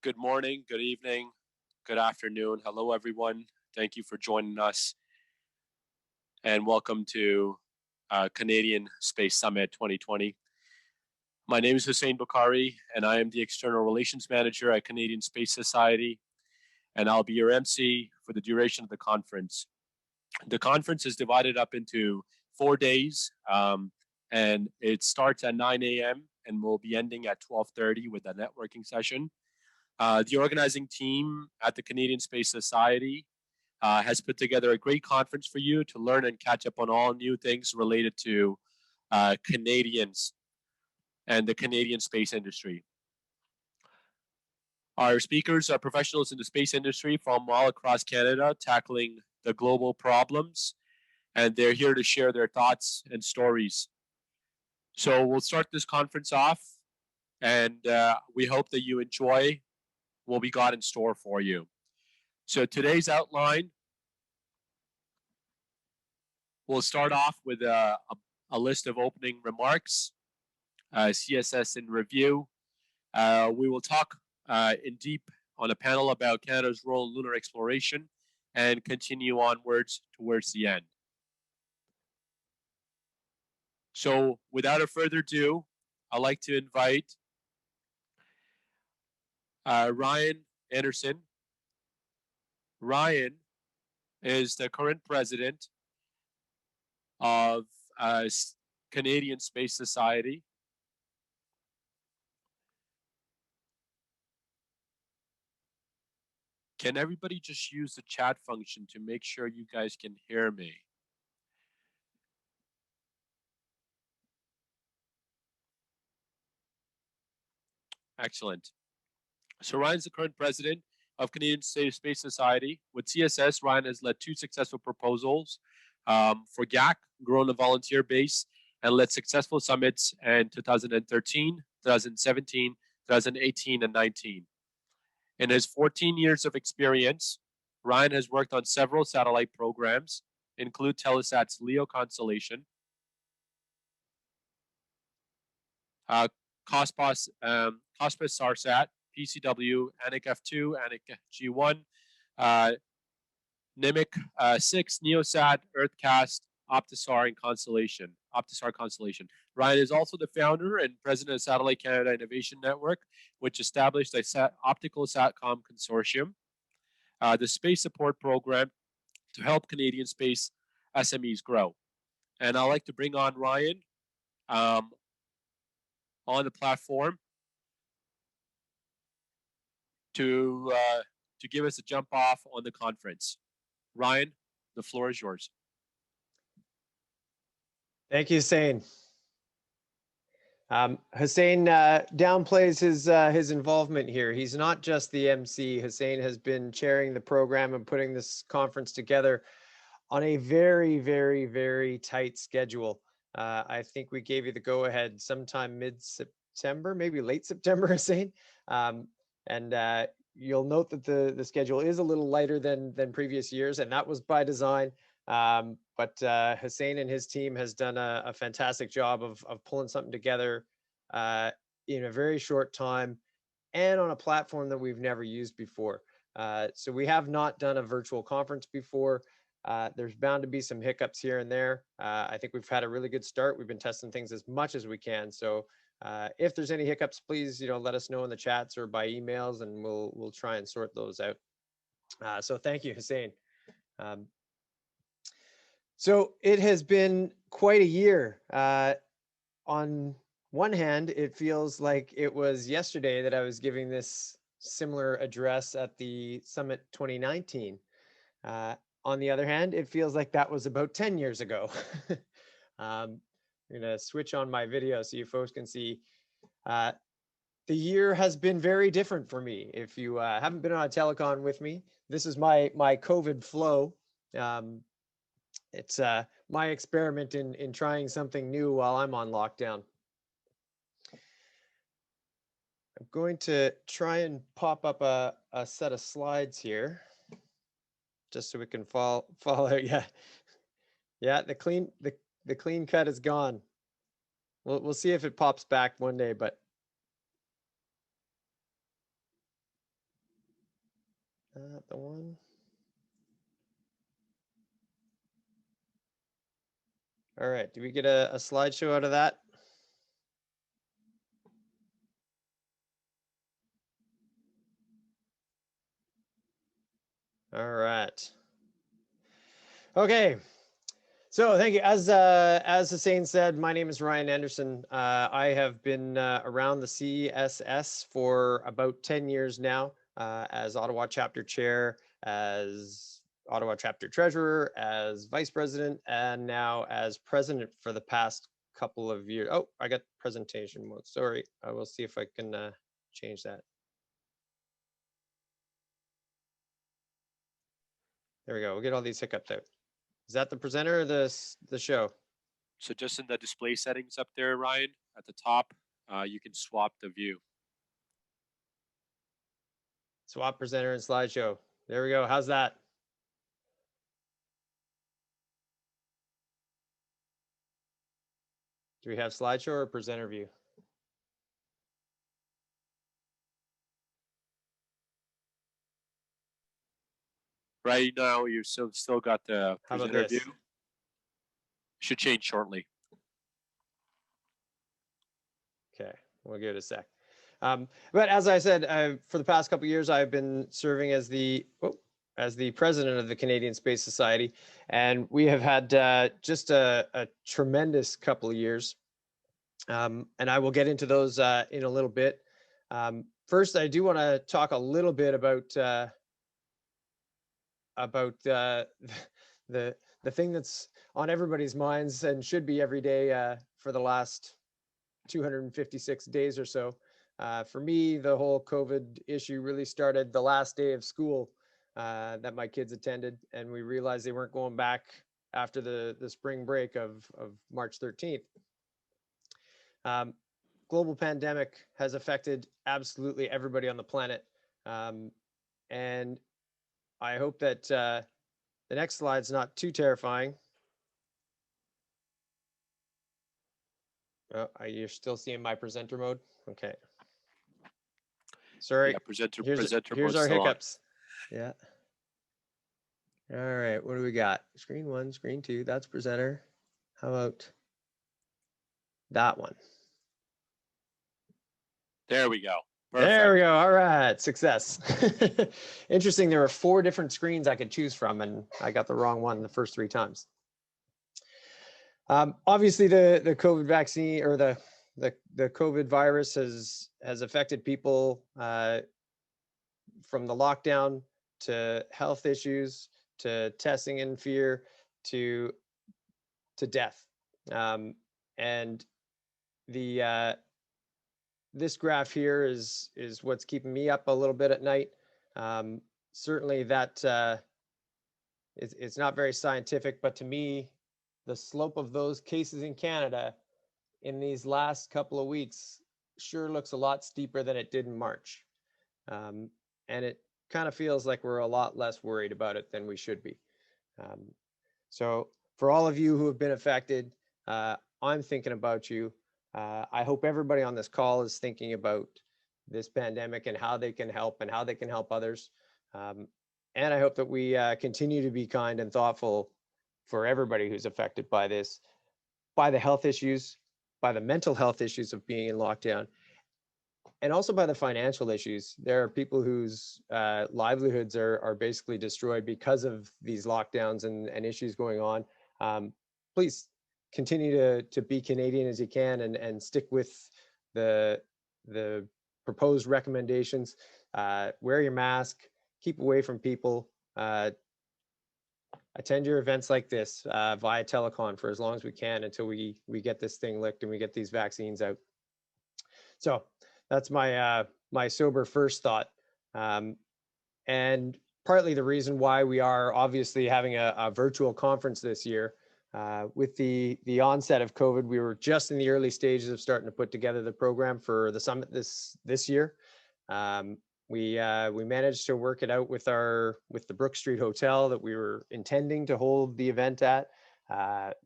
Good morning, good evening, good afternoon. Hello, everyone. Thank you for joining us, and welcome to Canadian Space Summit 2020. My name is Hussein Bukhari, and I am the External Relations Manager at Canadian Space Society, and I'll be your MC for the duration of the conference. The conference is divided up into 4 days, and it starts at 9 a.m. and will be ending at 12:30 with a networking session. The organizing team at the Canadian Space Society has put together a great conference for you to learn and catch up on all new things related to Canadians and the Canadian space industry. Our speakers are professionals in the space industry from all across Canada, tackling the global problems, and they're here to share their thoughts and stories. So we'll start this conference off, and we hope that you enjoy what we got in store for you. So today's outline, we'll start off with a list of opening remarks, CSS in review. We will talk in deep on a panel about Canada's role in lunar exploration and continue onwards towards the end. So without a further ado, I'd like to invite Ryan Anderson. Ryan is the current president of Canadian Space Society. Can everybody just use the chat function to make sure you guys can hear me? Excellent. So Ryan's the current president of Canadian Space Society. With CSS, Ryan has led 2 successful proposals for GAC, grown on a volunteer base, and led successful summits in 2013, 2017, 2018, and 19. In his 14 years of experience, Ryan has worked on several satellite programs, include Telesat's LEO constellation, Cosmos SARSAT, PCW, Anik F2, Anik G1, Nimiq 6, Neosat, EarthCast, Optisar constellation. Ryan is also the founder and president of Satellite Canada Innovation Network, which established a optical SATCOM consortium, the space support program to help Canadian space SMEs grow. And I'd like to bring on Ryan on the platform to give us a jump off on the conference. Ryan, the floor is yours. Thank you, Hussein. Hussein downplays his involvement here. He's not just the MC. Hussein has been chairing the program and putting this conference together on a very, very, very tight schedule. I think we gave you the go-ahead sometime mid-September, maybe late September, Hussein. And you'll note that the schedule is a little lighter than previous years, and that was by design. But Hussein and his team has done a fantastic job of pulling something together in a very short time and on a platform that we've never used before. So we have not done a virtual conference before. There's bound to be some hiccups here and there. I think we've had a really good start. We've been testing things as much as we can. So if there's any hiccups, please, let us know in the chats or by emails, and we'll try and sort those out. So thank you, Hussein. So it has been quite a year. On one hand, it feels like it was yesterday that I was giving this similar address at the Summit 2019. On the other hand, it feels like that was about 10 years ago. I'm going to switch on my video so you folks can see. The year has been very different for me. If you haven't been on a telecon with me, this is my COVID flow. It's my experiment in trying something new while I'm on lockdown. I'm going to try and pop up a set of slides here, just so we can follow. Yeah. The clean cut is gone. We'll see if it pops back one day, but That the one. All right, do we get a slideshow out of that? All right. Okay. So thank you. As Hussein said, my name is Ryan Anderson. I have been around the CSS for about 10 years now, as Ottawa chapter chair, as Ottawa chapter treasurer, as vice president, and now as president for the past couple of years. Oh, I got presentation mode. Sorry. I will see if I can change that. There we go. We'll get all these hiccups out. Is that the presenter or the show? So just in the display settings up there, Ryan, at the top, you can swap the view. Swap presenter and slideshow. There we go. How's that? Do we have slideshow or presenter view? Right now, you've still got the How about presenter this? view. Should change shortly. Okay, we'll give it a sec. But as I said, for the past couple of years, I've been serving as the president of the Canadian Space Society, and we have had just a tremendous couple of years. And I will get into those in a little bit. First, I do want to talk a little bit about the thing that's on everybody's minds and should be every day for the last 256 days or so. For me, the whole COVID issue really started the last day of school that my kids attended, and we realized they weren't going back after the spring break of March 13th. Global pandemic has affected absolutely everybody on the planet, and I hope that the next slide's not too terrifying. Oh, you're still seeing my presenter mode? Okay. Sorry. Yeah, presenter here's mode's our still hiccups. On. Yeah. All right. What do we got? Screen 1, screen 2. That's presenter. How about that one? There we go. Perfect. There we go. All right. Success. Interesting. There were 4 different screens I could choose from, and I got the wrong one the first 3 times. Obviously, the COVID vaccine or the COVID virus has affected people from the lockdown to health issues to testing in fear to death. And the this graph here is what's keeping me up a little bit at night. Certainly that it's not very scientific, but to me, the slope of those cases in Canada in these last couple of weeks sure looks a lot steeper than it did in March. And it kind of feels like we're a lot less worried about it than we should be. So for all of you who have been affected, I'm thinking about you. I hope everybody on this call is thinking about this pandemic and how they can help and how they can help others. And I hope that we continue to be kind and thoughtful for everybody who's affected by this, by the health issues, by the mental health issues of being in lockdown, and also by the financial issues. There are people whose livelihoods are basically destroyed because of these lockdowns and issues going on. Please continue to be Canadian as you can and stick with the proposed recommendations. Wear your mask, keep away from people, attend your events like this via telecon for as long as we can until we get this thing licked and we get these vaccines out. So that's my my sober first thought, and partly the reason why we are obviously having a virtual conference this year. With the onset of COVID, we were just in the early stages of starting to put together the program for the summit this year. We managed to work it out with the Brook Street Hotel that we were intending to hold the event at.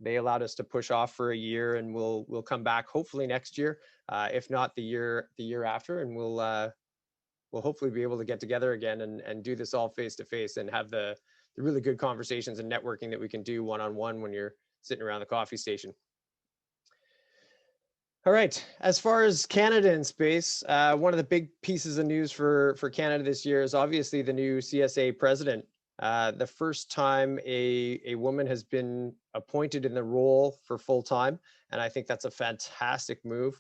They allowed us to push off for a year, and we'll come back hopefully next year, if not the year after, and we'll hopefully be able to get together again and do this all face to face and have the really good conversations and networking that we can do one-on-one when you're sitting around the coffee station. All right. As far as Canada in space, one of the big pieces of news for Canada this year is obviously the new CSA president. The first time a woman has been appointed in the role for full time, and I think that's a fantastic move.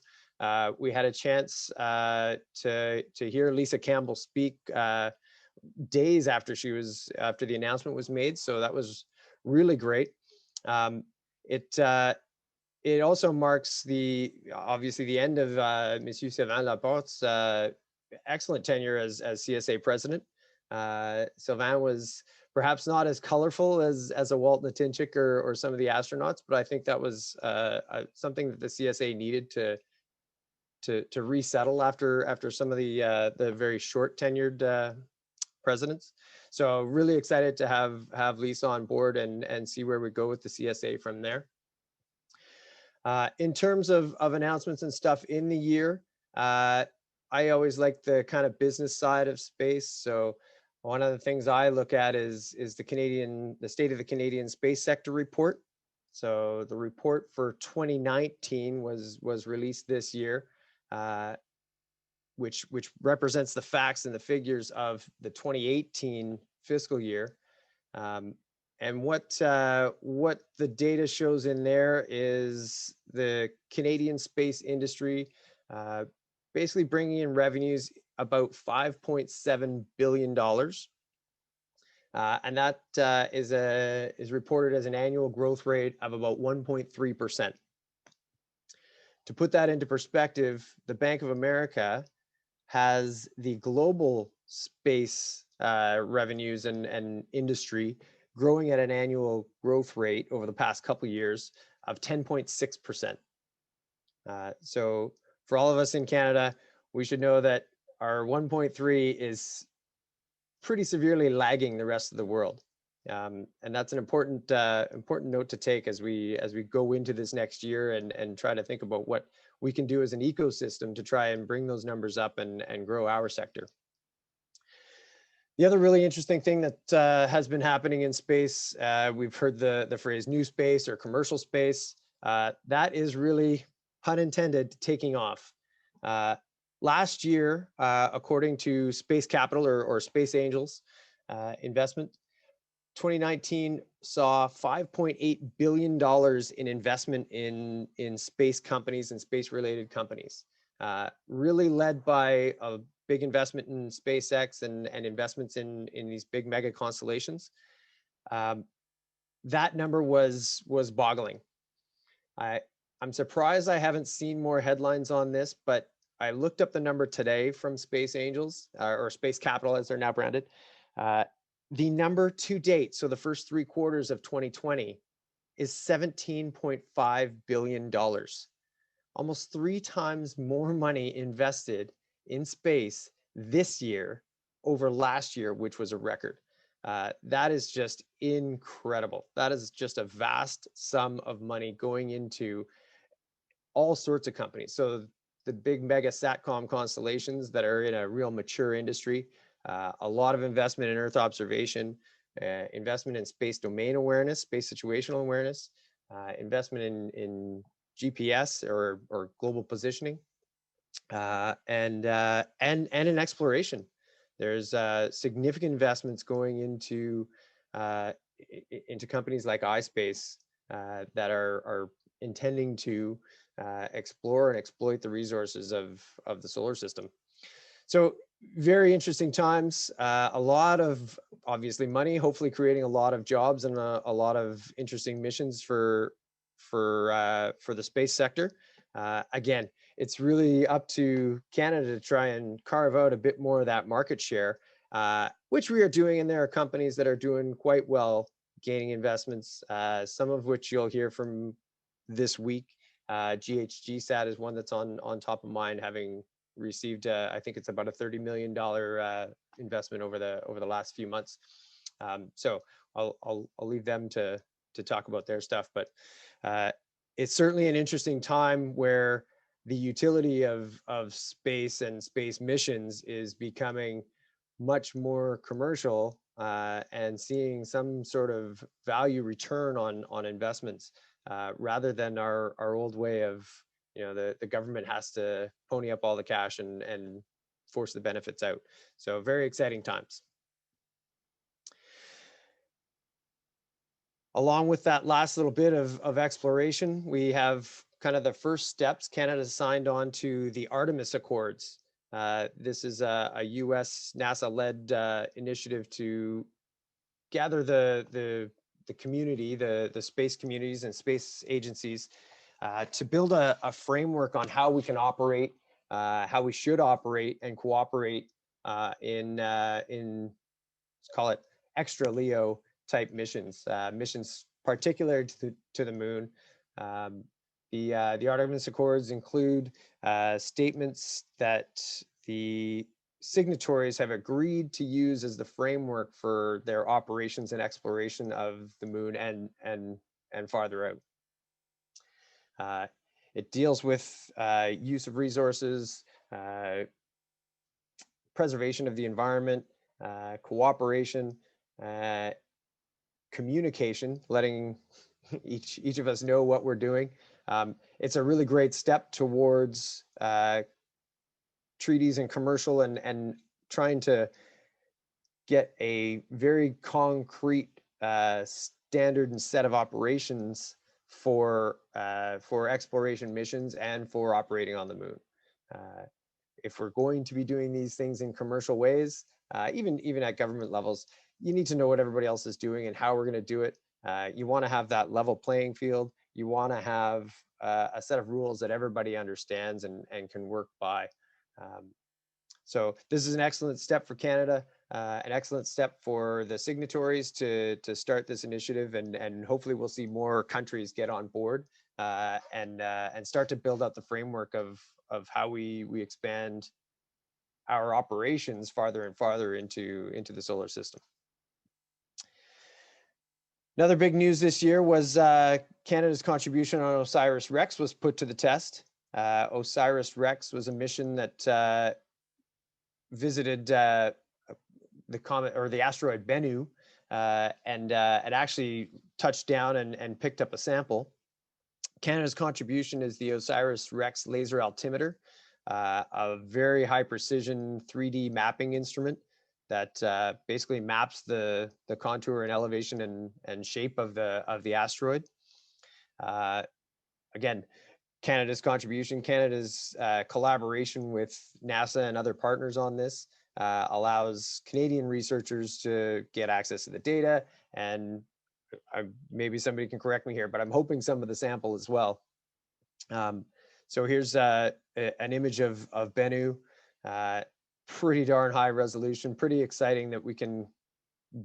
We had a chance to hear Lisa Campbell speak days after the announcement was made, so that was really great. It it also marks obviously the end of Monsieur Sylvain Laporte's excellent tenure as CSA president. Sylvain was perhaps not as colorful as a Walt Natinchik or some of the astronauts, but I think that was something that the CSA needed to resettle after some of the very short tenured presidents. So really excited to have Lisa on board and see where we go with the CSA from there. In terms of announcements and stuff in the year, I always like the kind of business side of space. So one of the things I look at is the state of the Canadian space sector report. So the report for 2019 was released this year, which represents the facts and the figures of the 2018 fiscal year. And what the data shows in there is the Canadian space industry basically bringing in revenues about $5.7 billion. And that is reported as an annual growth rate of about 1.3%. To put that into perspective, the Bank of America has the global space revenues and industry growing at an annual growth rate over the past couple of years of 10.6%. So for all of us in Canada, we should know that our 1.3 is pretty severely lagging the rest of the world. And that's an important note to take as we go into this next year and try to think about what we can do as an ecosystem to try and bring those numbers up and grow our sector. The other really interesting thing that has been happening in space, we've heard the phrase new space or commercial space. That is really, pun intended, taking off. Last year, according to Space Capital or Space Angels investment, 2019 saw $5.8 billion in investment in space companies and space-related companies, really led by a big investment in SpaceX and investments in these big mega constellations. That number was boggling. I'm surprised I haven't seen more headlines on this, but I looked up the number today from Space Angels or Space Capital as they're now branded. The number to date, so the first 3 quarters of 2020, is $17.5 billion. Almost 3 times more money invested in space this year over last year, which was a record. That is just incredible. That is just a vast sum of money going into all sorts of companies. So the big mega SATCOM constellations that are in a real mature industry, a lot of investment in Earth observation, investment in space domain awareness, space situational awareness, investment in GPS or global positioning, and in exploration. There's significant investments going into companies like iSpace that are intending to explore and exploit the resources of the solar system. So very interesting times, a lot of obviously money, hopefully creating a lot of jobs and a lot of interesting missions for the space sector. Again, it's really up to Canada to try and carve out a bit more of that market share, which we are doing. And there are companies that are doing quite well, gaining investments, some of which you'll hear from this week. GHGSat is one that's on top of mind, having received I think it's about a $30 million investment over the last few months. So I'll leave them to talk about their stuff, but it's certainly an interesting time where the utility of space and space missions is becoming much more commercial, and seeing some sort of value return on investments, rather than our old way of, the government has to pony up all the cash and force the benefits out. So very exciting times. Along with that last little bit of exploration, we have kind of the first steps. Canada signed on to the Artemis Accords. This is a US NASA-led initiative to gather the community, the space communities and space agencies, to build a framework on how we can operate, how we should operate and cooperate in let's call it extra LEO type missions, missions particular to the moon. The Artemis Accords include statements that the signatories have agreed to use as the framework for their operations and exploration of the moon and farther out. It deals with use of resources, preservation of the environment, cooperation, communication, letting each of us know what we're doing. It's a really great step towards treaties and commercial and trying to get a very concrete standard and set of operations for exploration missions and for operating on the moon. If we're going to be doing these things in commercial ways, even at government levels, you need to know what everybody else is doing and how we're going to do it. You want to have that level playing field. You want to have a set of rules that everybody understands and can work by. So this is an excellent step for Canada, an excellent step for the signatories to start this initiative, and hopefully we'll see more countries get on board and start to build out the framework of how we expand our operations farther and farther into the solar system. Another big news this year was Canada's contribution on OSIRIS-REx was put to the test. OSIRIS-REx was a mission that visited the comet or the asteroid Bennu, and it actually touched down and picked up a sample. Canada's contribution is the OSIRIS-REx laser altimeter, a very high precision 3D mapping instrument that basically maps the contour and elevation and shape of the asteroid. Again, Canada's contribution, Canada's collaboration with NASA and other partners on this allows Canadian researchers to get access to the data, and maybe somebody can correct me here, but I'm hoping some of the sample as well. So here's an image of Bennu, pretty darn high resolution, pretty exciting that we can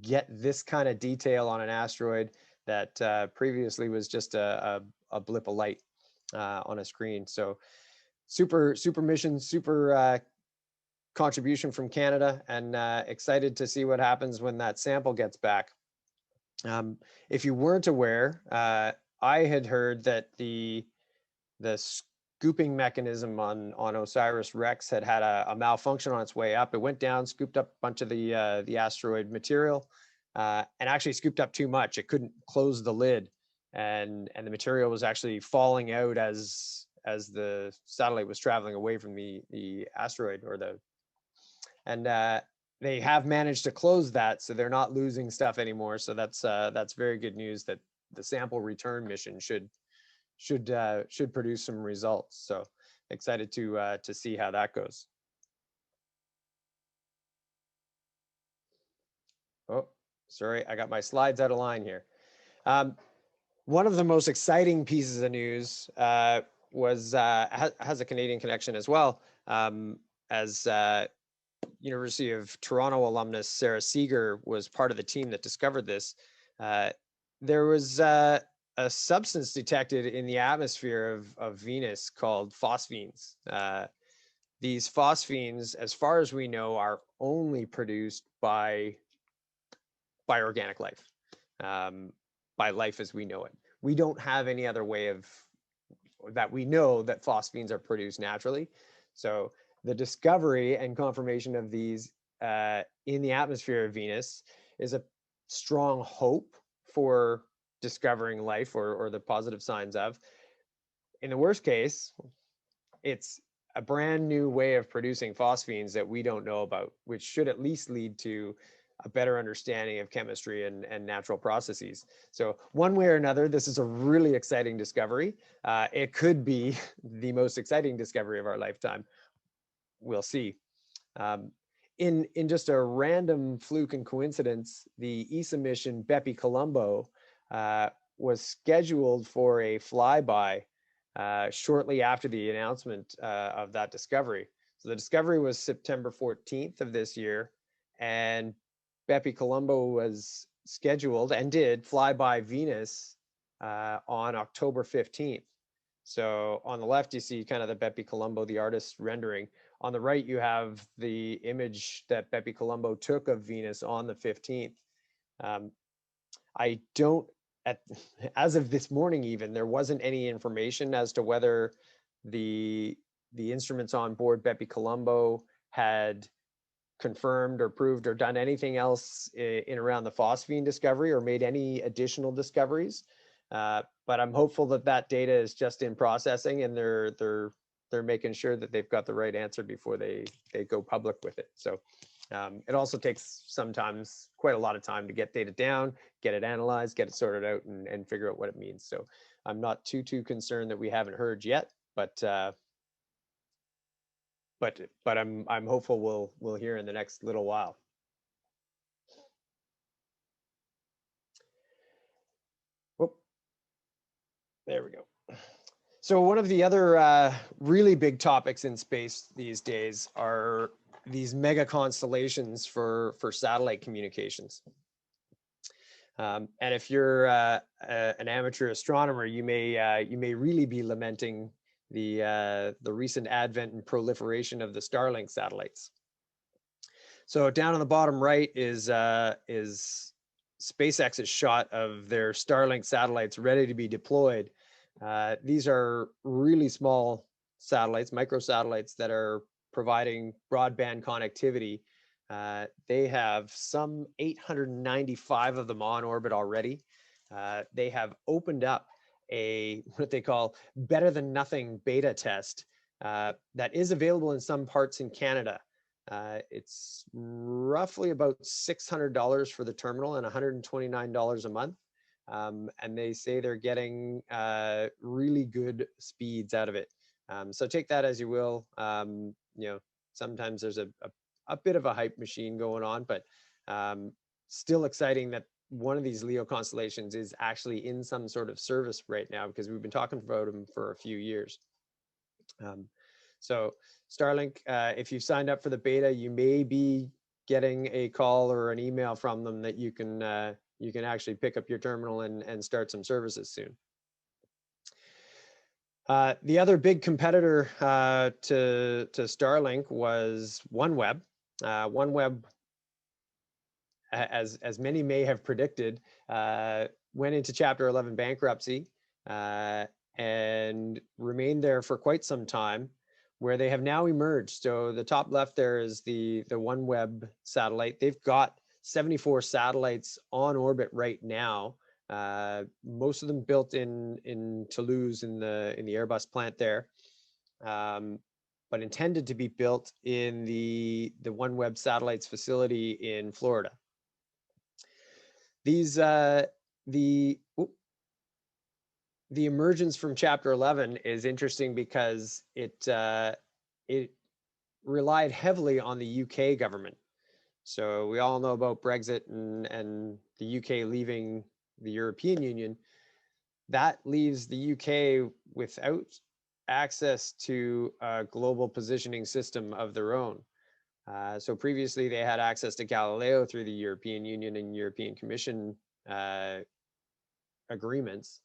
get this kind of detail on an asteroid that previously was just a blip of light on a screen. So super mission, super contribution from Canada, and excited to see what happens when that sample gets back. If you weren't aware, I had heard that the scooping mechanism on OSIRIS-REx had a malfunction on its way up. It went down, scooped up a bunch of the asteroid material, and actually scooped up too much. It couldn't close the lid, and the material was actually falling out as the satellite was traveling away from the asteroid and they have managed to close that, so they're not losing stuff anymore. So that's very good news that the sample return mission should produce some results. So excited to see how that goes. Oh, sorry, I got my slides out of line here. One of the most exciting pieces of news was has a Canadian connection as well, as University of Toronto alumnus Sarah Seeger was part of the team that discovered this. There was a substance detected in the atmosphere of Venus called phosphenes. These phosphenes, as far as we know, are only produced by organic life, by life as we know it. We don't have any other way of that we know that phosphines are produced naturally. So the discovery and confirmation of these in the atmosphere of Venus is a strong hope for discovering life, or the positive signs of. In the worst case, it's a brand new way of producing phosphines that we don't know about, which should at least lead to a better understanding of chemistry and natural processes. So one way or another, this is a really exciting discovery. It could be the most exciting discovery of our lifetime. We'll see. Um, in just a random fluke and coincidence, the ESA mission Bepi Colombo was scheduled for a flyby shortly after the announcement of that discovery. So the discovery was September 14th of this year, and Bepi Colombo was scheduled and did fly by Venus on October 15th. So on the left, you see kind of the Bepi Colombo, the artist rendering. On the right, you have the image that Bepi Colombo took of Venus on the 15th. I don't, at, as of this morning even, there wasn't any information as to whether the instruments on board Bepi Colombo had confirmed or proved or done anything else in around the phosphine discovery or made any additional discoveries. But I'm hopeful that that data is just in processing, and they're making sure that they've got the right answer before they go public with it. So it also takes sometimes quite a lot of time to get data down, get it analyzed, get it sorted out, and figure out what it means. So I'm not too concerned that we haven't heard yet, but I'm hopeful we'll hear in the next little while. Oh, there we go. So one of the other really big topics in space these days are these mega constellations for satellite communications. And if you're an amateur astronomer, you may really be lamenting the recent advent and proliferation of the Starlink satellites. So down on the bottom right is SpaceX's shot of their Starlink satellites ready to be deployed. These are really small satellites, microsatellites that are providing broadband connectivity. They have some 895 of them on orbit already. They have opened up what they call better than nothing beta test that is available in some parts in Canada. It's roughly about $600 for the terminal and $129 a month. And they say they're getting really good speeds out of it. So take that as you will. Sometimes there's a bit of a hype machine going on, but still exciting that one of these LEO constellations is actually in some sort of service right now, because we've been talking about them for a few years. So Starlink, if you've signed up for the beta, you may be getting a call or an email from them that you can actually pick up your terminal and start some services soon. The other big competitor to Starlink was OneWeb. OneWeb, as many may have predicted, went into Chapter 11 bankruptcy and remained there for quite some time, where they have now emerged. So the top left there is the OneWeb satellite. They've got 74 satellites on orbit right now. Most of them built in Toulouse in the Airbus plant there, but intended to be built in the OneWeb satellites facility in Florida. These the emergence from Chapter 11 is interesting because it relied heavily on the UK government. So we all know about Brexit and the UK leaving the European Union. That leaves the UK without access to a global positioning system of their own. So previously they had access to Galileo through the European Union and European Commission agreements.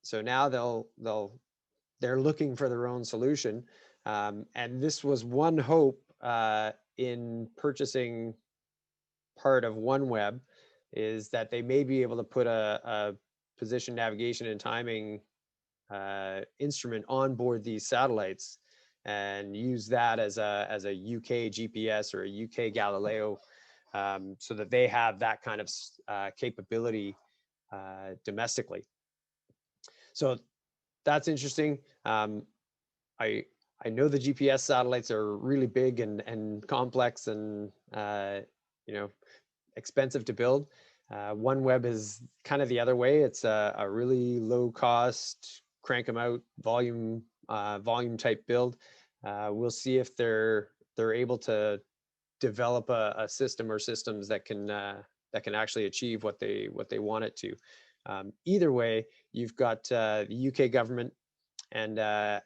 So now they're looking for their own solution. And this was one hope in purchasing part of OneWeb, is that they may be able to put a position, navigation, and timing instrument on board these satellites and use that as a UK GPS or a UK Galileo, so that they have that kind of capability domestically. So that's interesting. I I know the GPS satellites are really big and complex and expensive to build. OneWeb is kind of the other way. It's a really low cost, crank them out volume type build. We'll see if they're able to develop a system or systems that can actually achieve what they want it to. Either way, you've got the UK government and a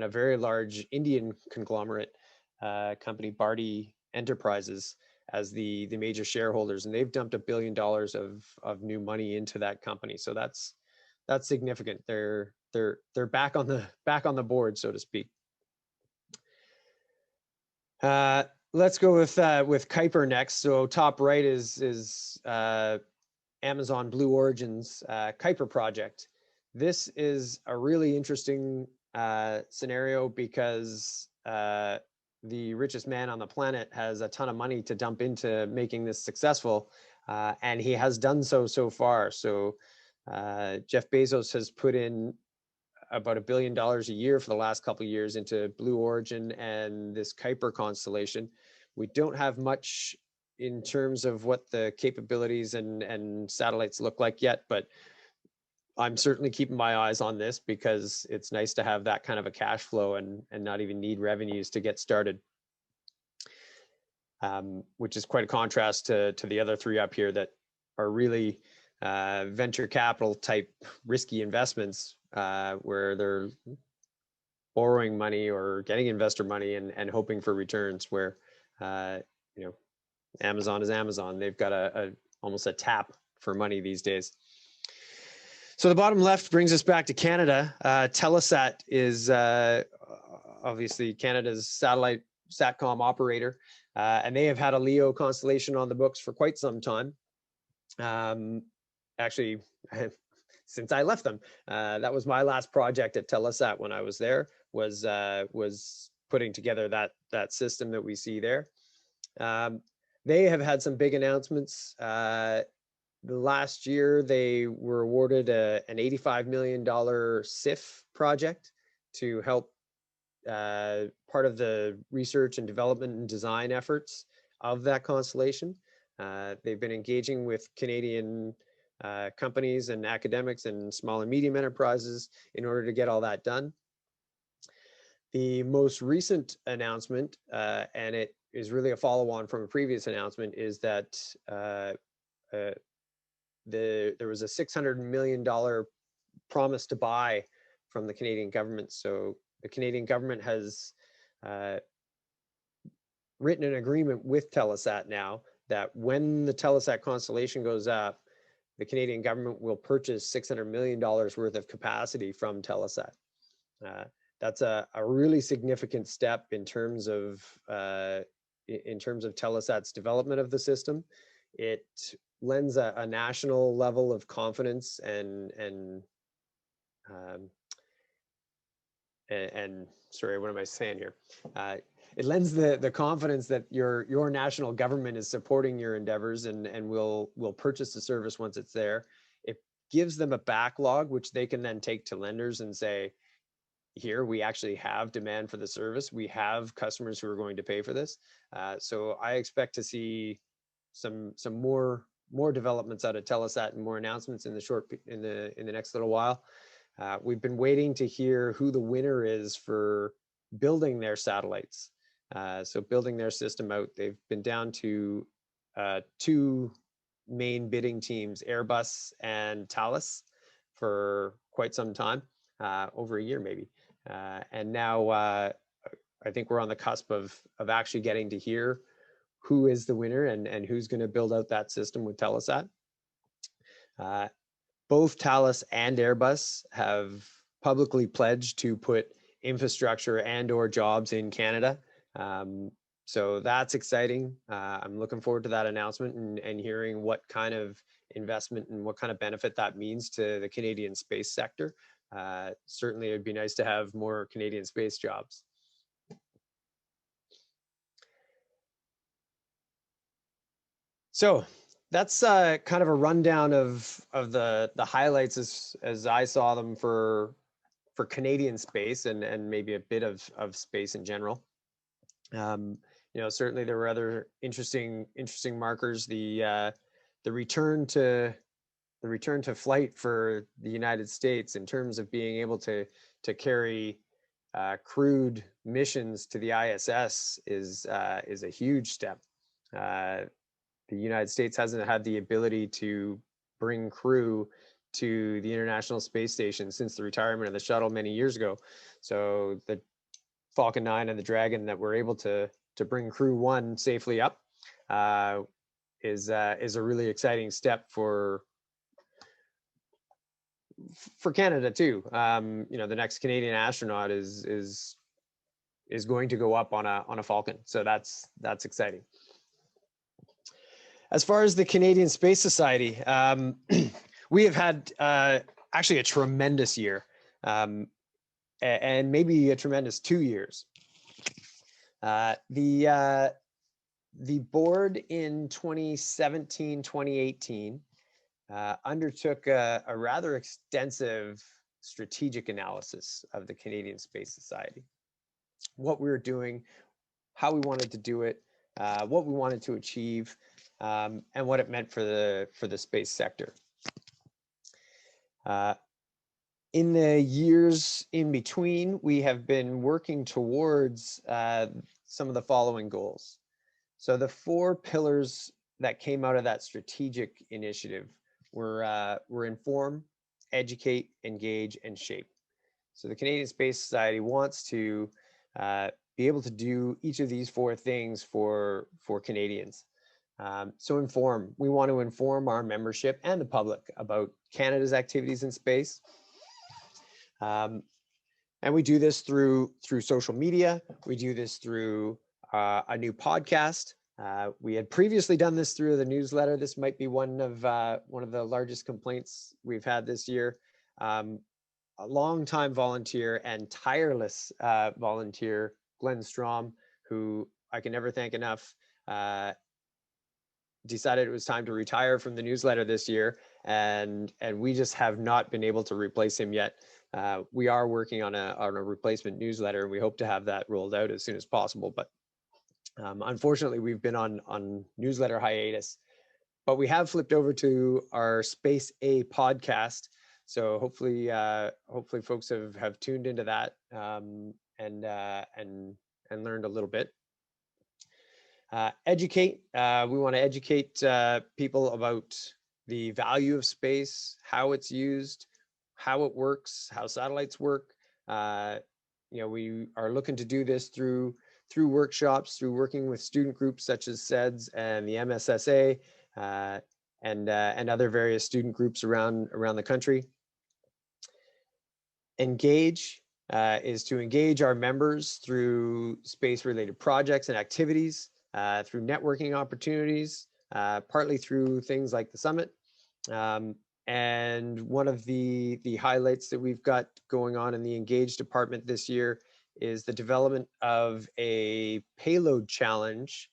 very large Indian conglomerate company, Bharti Enterprises, as the major shareholders, and they've dumped $1 billion of new money into that company. So that's significant. They're back on the board, so to speak. Let's go with Kuiper next. So top right is Amazon Blue Origin's Kuiper project. This is a really interesting scenario because the richest man on the planet has a ton of money to dump into making this successful, and he has done so far. So Jeff Bezos has put in about $1 billion a year for the last couple of years into Blue Origin and this Kuiper constellation. We don't have much in terms of what the capabilities and satellites look like yet, but I'm certainly keeping my eyes on this because it's nice to have that kind of a cash flow and not even need revenues to get started, which is quite a contrast to the other three up here that are really venture capital type risky investments, where they're borrowing money or getting investor money and hoping for returns, where Amazon is Amazon. They've got almost a tap for money these days. So the bottom left brings us back to Canada. Telesat is obviously Canada's satellite SATCOM operator, and they have had a LEO constellation on the books for quite some time. Actually, since I left them, that was my last project at Telesat when I was there. Was putting together that system that we see there. They have had some big announcements. The last year, they were awarded an $85 million SIF project to help part of the research and development and design efforts of that constellation. They've been engaging with Canadian companies and academics and small and medium enterprises in order to get all that done. The most recent announcement, and it is really a follow-on from a previous announcement, is that there was a $600 million promise to buy from the Canadian government. So the Canadian government has written an agreement with Telesat now that when the Telesat constellation goes up, the Canadian government will purchase $600 million worth of capacity from Telesat. That's a really significant step in terms of Telesat's development of the system. It lends a national level of confidence and sorry, what am I saying here? It lends the confidence that your national government is supporting your endeavors and will purchase the service once it's there. It gives them a backlog, which they can then take to lenders and say, here we actually have demand for the service. We have customers who are going to pay for this. So I expect to see some more developments out of Telesat and more announcements in the next little while. We've been waiting to hear who the winner is for building their satellites. So building their system out, they've been down to two main bidding teams, Airbus and Thales, for quite some time, over a year maybe. And now I think we're on the cusp of actually getting to hear who is the winner and who's going to build out that system with Telesat. Both Thales and Airbus have publicly pledged to put infrastructure and/or jobs in Canada. So that's exciting. I'm looking forward to that announcement and hearing what kind of investment and what kind of benefit that means to the Canadian space sector. certainly it'd be nice to have more Canadian space jobs. So that's kind of a rundown of the highlights as I saw them for Canadian space and maybe a bit of space in general. Certainly there were other interesting markers. The return to flight for the United States in terms of being able to carry crewed missions to the ISS is a huge step. The United States hasn't had the ability to bring crew to the International Space Station since the retirement of the shuttle many years ago. So the Falcon 9 and the Dragon that were able to bring Crew 1 safely up is a really exciting step for Canada too. The next Canadian astronaut is going to go up on a Falcon, so that's exciting. As far as the Canadian Space Society, we have had actually a tremendous year, and maybe a tremendous 2 years. The board in 2017, 2018 undertook a rather extensive strategic analysis of the Canadian Space Society, what we were doing, how we wanted to do it, what we wanted to achieve, and what it meant for the space sector. In the years in between, we have been working towards some of the following goals. So the 4 pillars that came out of that strategic initiative were inform, educate, engage, and shape. So the Canadian Space Society wants to be able to do each of these 4 things for Canadians. So inform, we want to inform our membership and the public about Canada's activities in space. And we do this through social media. We do this through a new podcast. We had previously done this through the newsletter. This might be one of the largest complaints we've had this year. A longtime volunteer and tireless volunteer, Glenn Strom, who I can never thank enough, decided it was time to retire from the newsletter this year, and we just have not been able to replace him yet. We are working on a replacement newsletter, and we hope to have that rolled out as soon as possible. But unfortunately, we've been on newsletter hiatus. But we have flipped over to our Space A podcast, so hopefully folks have tuned into that and learned a little bit. Educate. We want to educate people about the value of space, how it's used, how it works, how satellites work. We are looking to do this through workshops, through working with student groups such as SEDS and the MSSA, and other various student groups around the country. Engage is to engage our members through space-related projects and activities, through networking opportunities, partly through things like the summit. And one of the highlights that we've got going on in the Engage department this year is the development of a payload challenge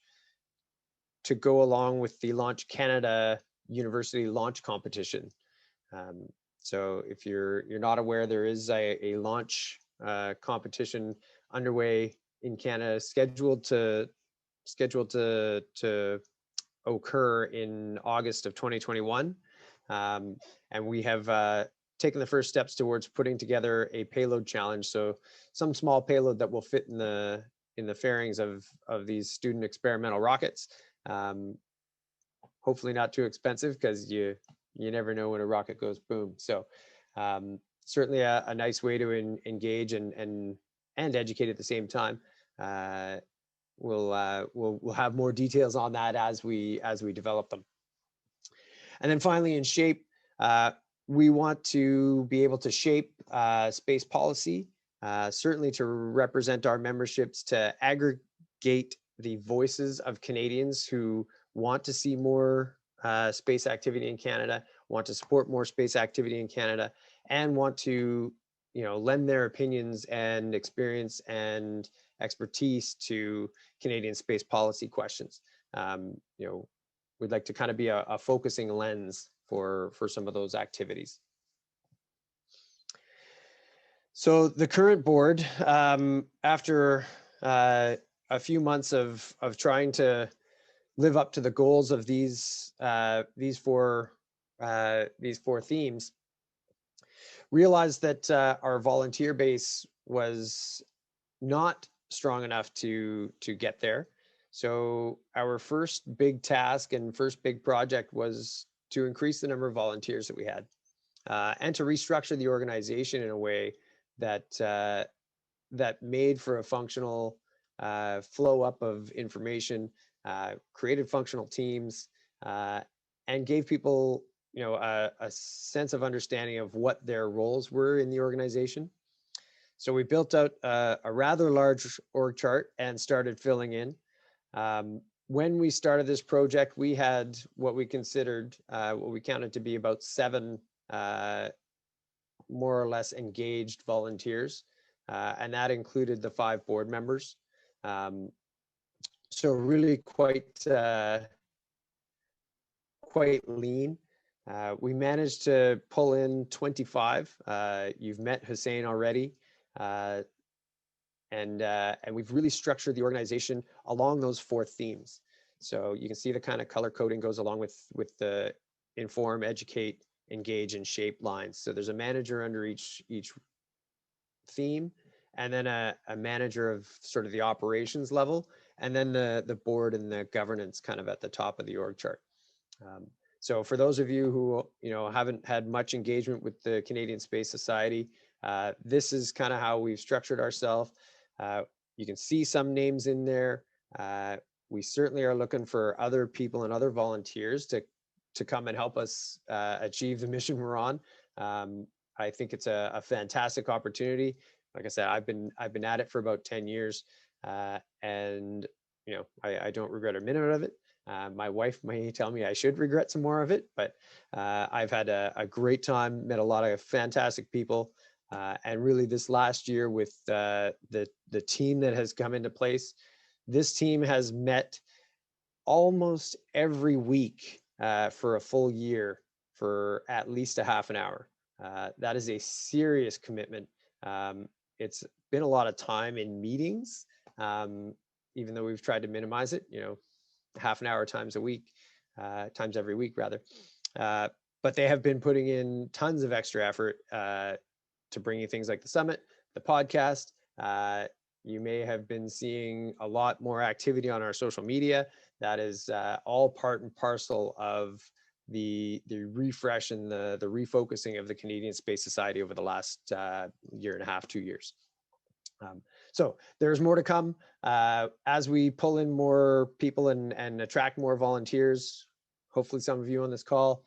to go along with the Launch Canada University launch competition. So if you're not aware, there is a launch competition underway in Canada, scheduled to occur in August of 2021. And we have taken the first steps towards putting together a payload challenge. So some small payload that will fit in the fairings of these student experimental rockets. Hopefully not too expensive, because you never know when a rocket goes boom. So certainly a nice way to engage and educate at the same time. We'll have more details on that as we develop them. And then finally, in shape, we want to be able to shape space policy, certainly to represent our memberships, to aggregate the voices of Canadians who want to see more space activity in Canada, want to support more space activity in Canada, and want to lend their opinions and experience and expertise to Canadian space policy questions. We'd like to kind of be a focusing lens for some of those activities. So the current board, after a few months of trying to live up to the goals of these four themes, realized that our volunteer base was not strong enough to get there. So our first big task and first big project was to increase the number of volunteers that we had, and to restructure the organization in a way that made for a functional flow up of information, created functional teams, and gave people a sense of understanding of what their roles were in the organization. So we built out a rather large org chart and started filling in. When we started this project, we had what we considered, what we counted to be about 7 more or less engaged volunteers, and that included the 5 board members. So really quite lean. We managed to pull in 25. You've met Hussein already, and we've really structured the organization along those 4 themes. So you can see the kind of color coding goes along with the inform, educate, engage, and shape lines. So there's a manager under each theme, and then a manager of sort of the operations level, and then the board and the governance kind of at the top of the org chart. So for those of you who haven't had much engagement with the Canadian Space Society, this is kind of how we've structured ourselves. You can see some names in there. We certainly are looking for other people and other volunteers to come and help us achieve the mission we're on. I think it's a fantastic opportunity. Like I said, I've been at it for about 10 years, and I don't regret a minute of it. My wife may tell me I should regret some more of it, but I've had a great time, met a lot of fantastic people, and really this last year with the team that has come into place, this team has met almost every week for a full year for at least a half an hour. That is a serious commitment. It's been a lot of time in meetings, even though we've tried to minimize it, half an hour times every week rather. But they have been putting in tons of extra effort to bring you things like the summit, the podcast. You may have been seeing a lot more activity on our social media. That is all part and parcel of the refresh and the refocusing of the Canadian Space Society over the last year and a half, 2 years. So there's more to come as we pull in more people and attract more volunteers. Hopefully some of you on this call,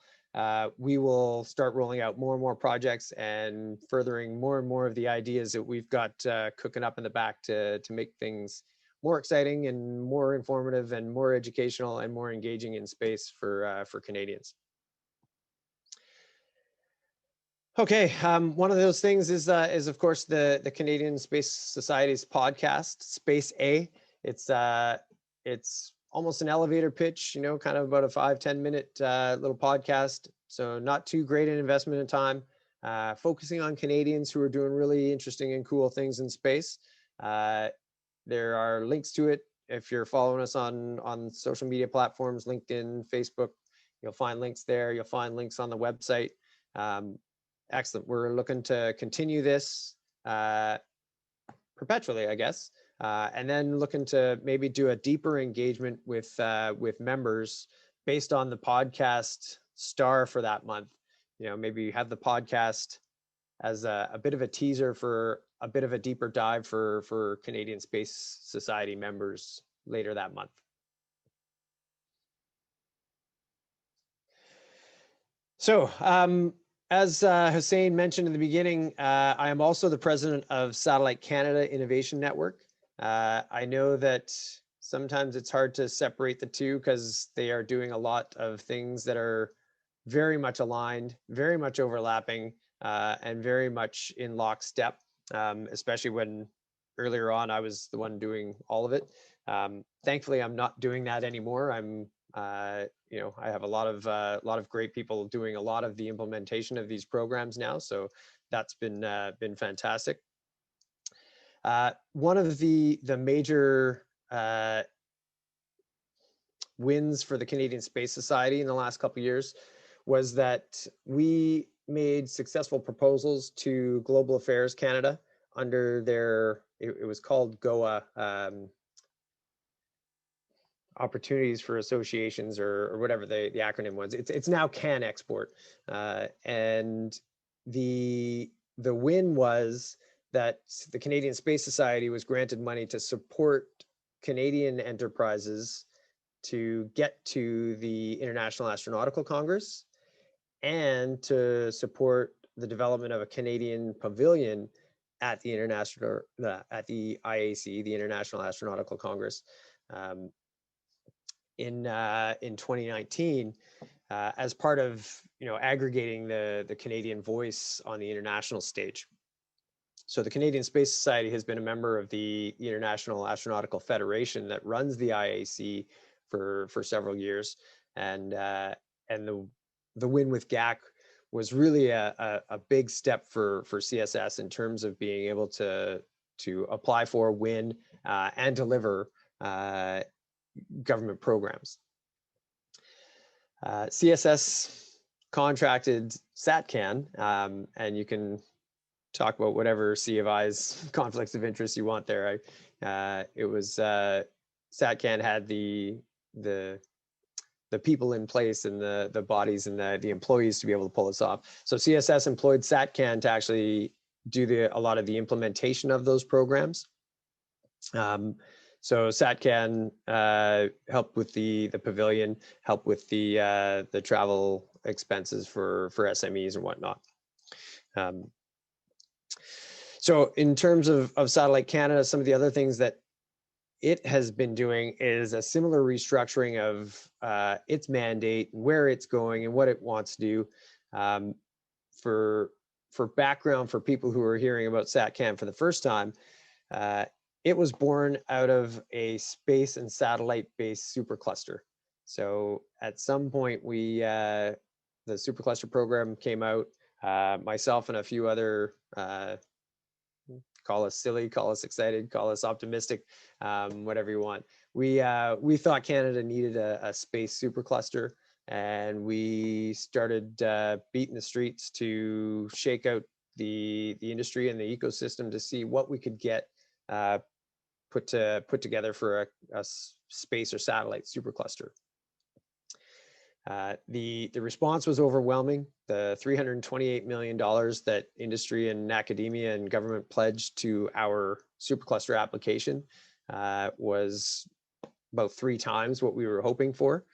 we will start rolling out more and more projects and furthering more and more of the ideas that we've got cooking up in the back to make things more exciting and more informative and more educational and more engaging in space for Canadians. Okay, one of those things is of course the Canadian Space Society's podcast, Space A. It's almost an elevator pitch, kind of about a 5-10 minute little podcast. So not too great an investment in time, focusing on Canadians who are doing really interesting and cool things in space. There are links to it. If you're following us on social media platforms, LinkedIn, Facebook, you'll find links there. You'll find links on the website. Excellent. We're looking to continue this perpetually, I guess, and then looking to maybe do a deeper engagement with members based on the podcast star for that month. Maybe have the podcast as a bit of a teaser for a bit of a deeper dive for Canadian Space Society members later that month. So, as Hussein mentioned in the beginning, I am also the president of Satellite Canada Innovation Network. I know that sometimes it's hard to separate the two because they are doing a lot of things that are very much aligned, very much overlapping, and very much in lockstep, especially when earlier on I was the one doing all of it. Thankfully, I'm not doing that anymore. I have a lot of great people doing a lot of the implementation of these programs now, so that's been fantastic. One of the major wins for the Canadian Space Society in the last couple of years was that we made successful proposals to Global Affairs Canada under their, it was called GOA, opportunities for associations, or whatever the acronym was. It's now Can Export, and the win was that the Canadian Space Society was granted money to support Canadian enterprises to get to the International Astronautical Congress and to support the development of a Canadian pavilion at the IAC, the International Astronautical Congress, in 2019, as part of aggregating the Canadian voice on the international stage. So the Canadian Space Society has been a member of the International Astronautical Federation that runs the IAC for several years, and the win with GAC was really a big step for CSS in terms of being able to apply for, win, and deliver government programs. CSS contracted SATCAN, and you can talk about whatever C of I's conflicts of interest you want there. It was SATCAN had the people in place and the bodies and the employees to be able to pull this off. So CSS employed SATCAN to actually do a lot of the implementation of those programs. So SATCAN helped with the pavilion, helped with the travel expenses for SMEs and whatnot. So in terms of Satellite Canada, some of the other things that it has been doing is a similar restructuring of its mandate, where it's going, and what it wants to do. For background, for people who are hearing about SATCAN for the first time, it was born out of a space and satellite-based supercluster. So at some point, the supercluster program came out. Myself and a few other, call us silly, call us excited, call us optimistic, whatever you want. We thought Canada needed a space supercluster, and we started beating the streets to shake out the industry and the ecosystem to see what we could get put together for a space or satellite supercluster. The response was overwhelming. The $328 million that industry and academia and government pledged to our supercluster application was about 3 times what we were hoping for.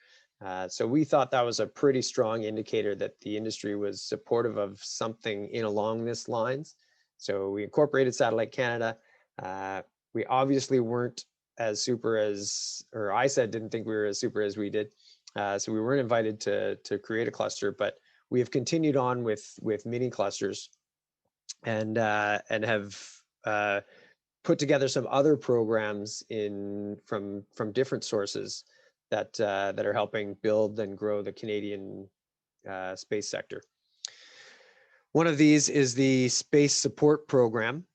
So we thought that was a pretty strong indicator that the industry was supportive of something along this lines. So we incorporated Satellite Canada. We obviously weren't as super as, or I said didn't think we were as super as we did. So we weren't invited to create a cluster, but we have continued on with mini clusters, and have put together some other programs from different sources that are helping build and grow the Canadian space sector. One of these is the Space Support Program.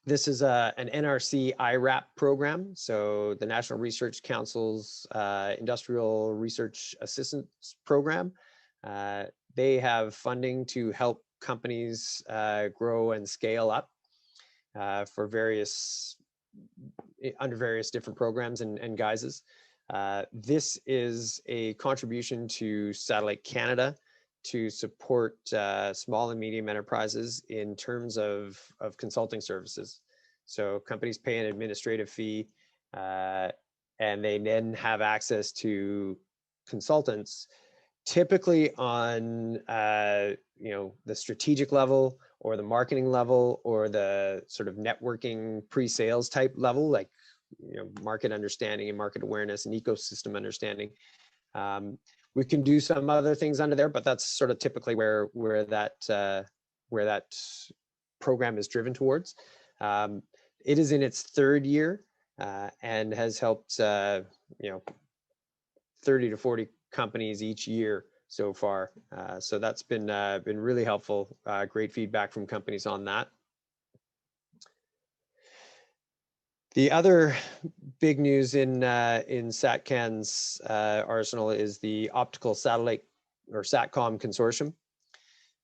This is an NRC IRAP program, so the National Research Council's Industrial Research Assistance Program. They have funding to help companies grow and scale up for under various different programs and guises. This is a contribution to Satellite Canada to support small and medium enterprises in terms of consulting services. So companies pay an administrative fee, and they then have access to consultants, typically on the strategic level or the marketing level or the sort of networking pre-sales type level, like market understanding and market awareness and ecosystem understanding. We can do some other things under there, but that's sort of typically where that program is driven towards. It is in its third year and has helped 30 to 40 companies each year so far. So that's been really helpful. Great feedback from companies on that. The other big news in SATCAN's arsenal is the Optical Satellite or SATCOM Consortium.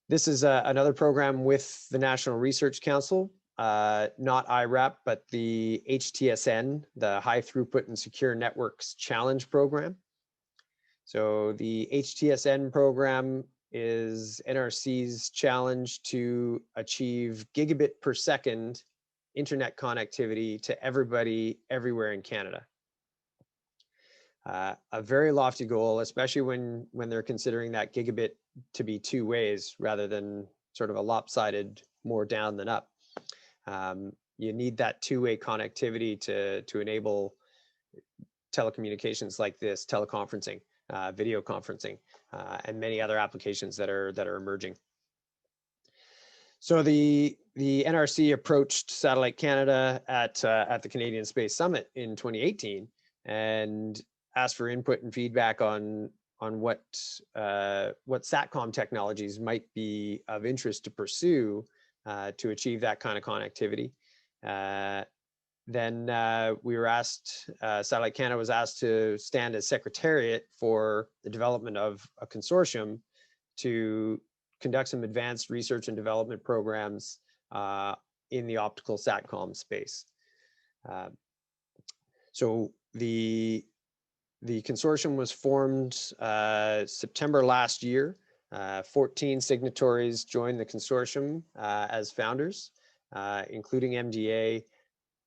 This is another program with the National Research Council, not IRAP, but the HTSN, the High Throughput and Secure Networks Challenge Program. So the HTSN program is NRC's challenge to achieve gigabit per second internet connectivity to everybody everywhere in Canada. A very lofty goal, especially when they're considering that gigabit to be two ways rather than sort of a lopsided more down than up. You need that two-way connectivity to enable telecommunications like this, teleconferencing, video conferencing, and many other applications that are emerging. So the NRC approached Satellite Canada at the Canadian Space Summit in 2018 and asked for input and feedback on what SATCOM technologies might be of interest to pursue to achieve that kind of connectivity. Then we were asked, Satellite Canada was asked to stand as secretariat for the development of a consortium to conduct some advanced research and development programs in the optical SATCOM space. So the consortium was formed September last year. 14 signatories joined the consortium as founders, including MDA,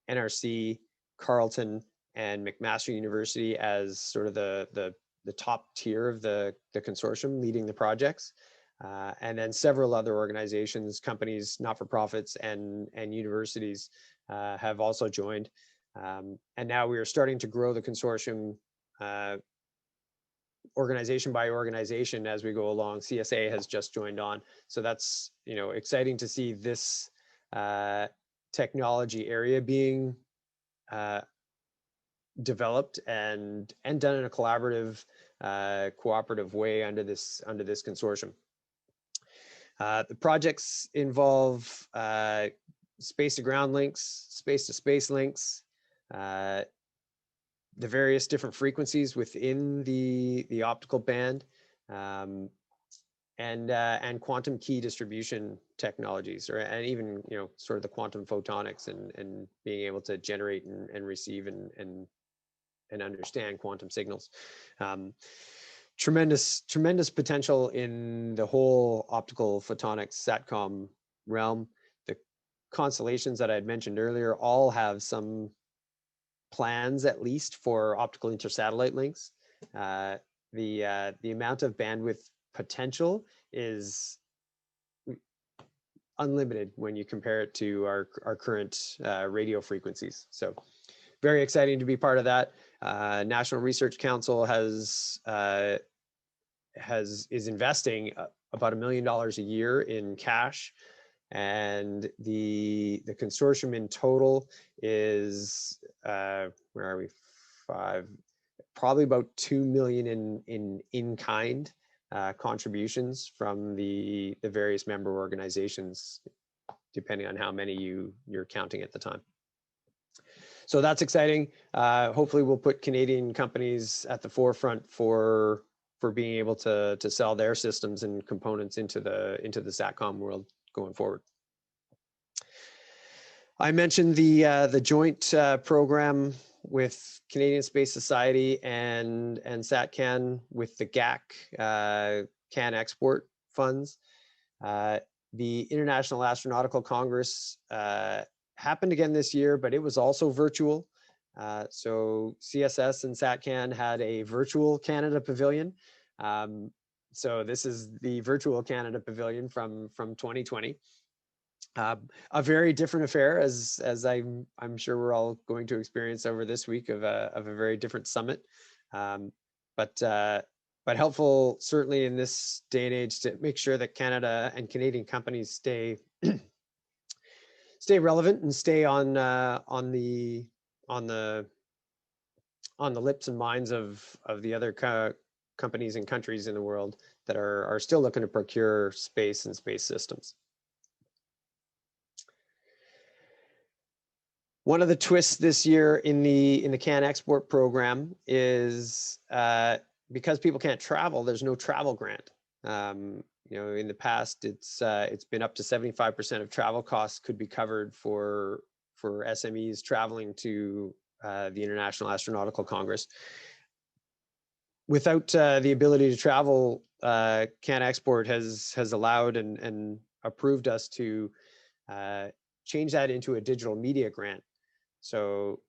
NRC, Carleton, and McMaster University as sort of the top tier of the consortium leading the projects. And then several other organizations, companies, not-for-profits, and universities have also joined. And now we are starting to grow the consortium organization by organization as we go along. CSA has just joined on. So that's exciting to see this technology area being developed and done in a collaborative, cooperative way under this consortium. The projects involve space-to-ground links, space-to-space links, the various different frequencies within the optical band, and quantum key distribution technologies, and even sort of the quantum photonics and being able to generate and receive and understand quantum signals. Tremendous potential in the whole optical photonics SATCOM realm. The constellations that I had mentioned earlier all have some plans, at least, for optical intersatellite links. The amount of bandwidth potential is unlimited when you compare it to our current radio frequencies. So very exciting to be part of that. National Research Council is investing about $1 million a year in cash, and the consortium in total is where are we? Probably about $2 million in kind contributions from the various member organizations, depending on how many you're counting at the time. So that's exciting. Hopefully we'll put Canadian companies at the forefront for being able to sell their systems and components into the SATCOM world going forward. I mentioned the joint program with Canadian Space Society and SATCAN with the GAC CAN export funds. The International Astronautical Congress happened again this year, but it was also virtual. So CSS and SATCAN had a virtual Canada Pavilion. So this is the virtual Canada Pavilion from 2020. A very different affair, as I'm sure we're all going to experience over this week of a very different summit. But but helpful certainly in this day and age to make sure that Canada and Canadian companies stay relevant and stay on the on the on the lips and minds of the other companies and countries in the world that are still looking to procure space and space systems. One of the twists this year in the CAN export program is because people can't travel, there's no travel grant. In the past, it's been up to 75% of travel costs could be covered for SMEs traveling to the International Astronautical Congress. Without the ability to travel, CAN Export has allowed and approved us to change that into a digital media grant. So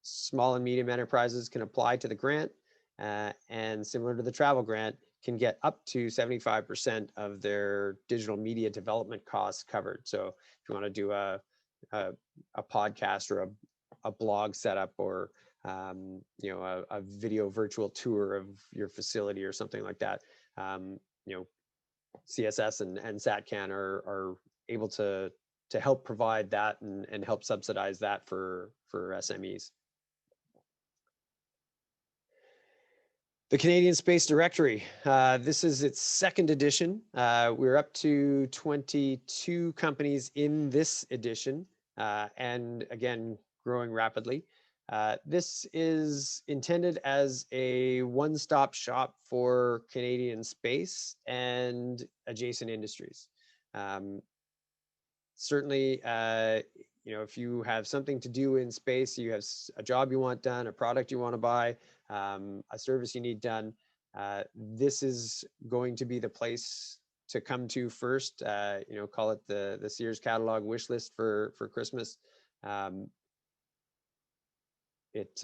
small and medium enterprises can apply to the grant, and similar to the travel grant, can get up to 75% of their digital media development costs covered. So if you want to do a podcast or a blog setup, or a video virtual tour of your facility or something like that, CSS and SATCAN are able to help provide that and help subsidize that for SMEs. The Canadian Space Directory. This is its second edition. We're up to 22 companies in this edition, and again, growing rapidly. This is intended as a one-stop shop for Canadian space and adjacent industries. Certainly, if you have something to do in space, you have a job you want done, a product you want to buy, a service you need done, this is going to be the place to come to first. Call it the Sears catalog wish list for Christmas. It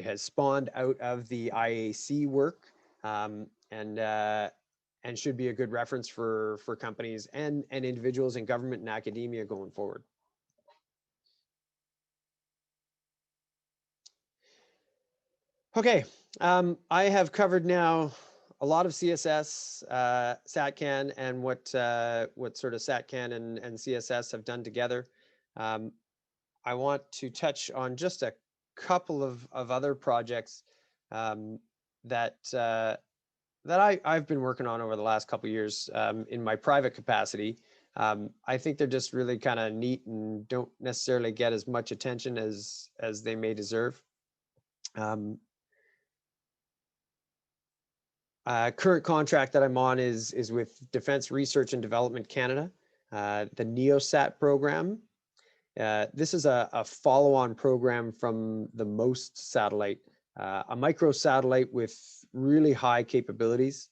has spawned out of the IAC work, and should be a good reference for companies and individuals in government and academia going forward. Okay, I have covered now a lot of CSS, SATCAN, and what sort of SATCAN and CSS have done together. I want to touch on just a couple of other projects that I've been working on over the last couple of years in my private capacity. I think they're just really kind of neat and don't necessarily get as much attention as they may deserve. Current contract that I'm on is with Defense Research and Development Canada, the NEOSAT program. This is a follow-on program from the MOST satellite, a microsatellite with really high capabilities.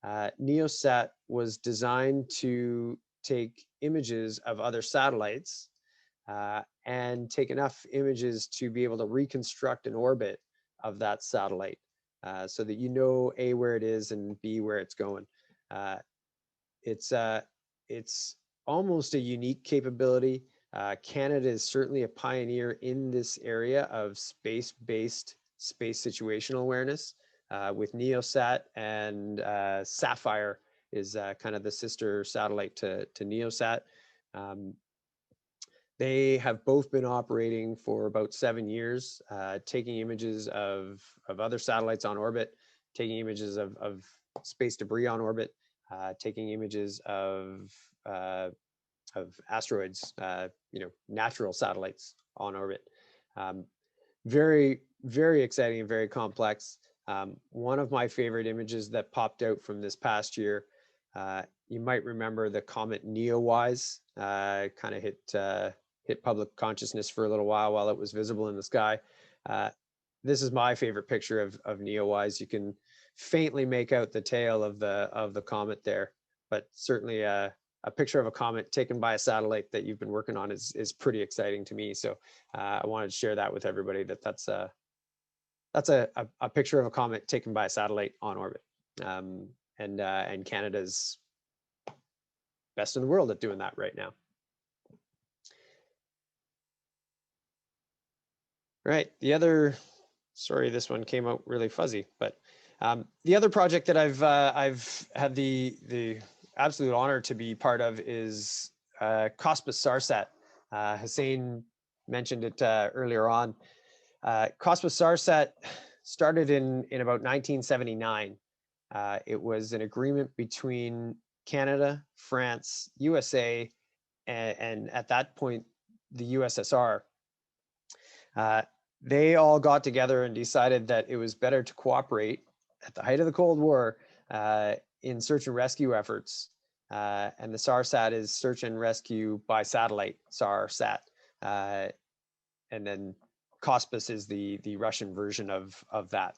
NEOSAT was designed to take images of other satellites and take enough images to be able to reconstruct an orbit of that satellite, so that A, where it is, and B, where it's going. It's almost a unique capability. Canada is certainly a pioneer in this area of space-based space situational awareness, with NEOSAT, and Sapphire is kind of the sister satellite to NEOSAT. They have both been operating for about 7 years, taking images of other satellites on orbit, taking images of space debris on orbit, taking images of asteroids, natural satellites on orbit. Very, very exciting and very complex. One of my favorite images that popped out from this past year, you might remember the comet Neowise, kind of hit public consciousness for a little while it was visible in the sky. This is my favorite picture of Neowise. You can faintly make out the tail of the comet there, but certainly a picture of a comet taken by a satellite that you've been working on is pretty exciting to me. So I wanted to share that with everybody, that's a picture of a comet taken by a satellite on orbit. And Canada's best in the world at doing that right now. Right, the other, sorry, this one came out really fuzzy, but The other project that I've had the absolute honor to be part of is COSPAS SARSAT. Hussein mentioned it earlier on. COSPAS SARSAT started in about 1979. It was an agreement between Canada, France, USA, and at that point, the USSR. They all got together and decided that it was better to cooperate at the height of the Cold War in search and rescue efforts. And the SARSAT is search and rescue by satellite, SARSAT. And then COSPAS is the Russian version of that.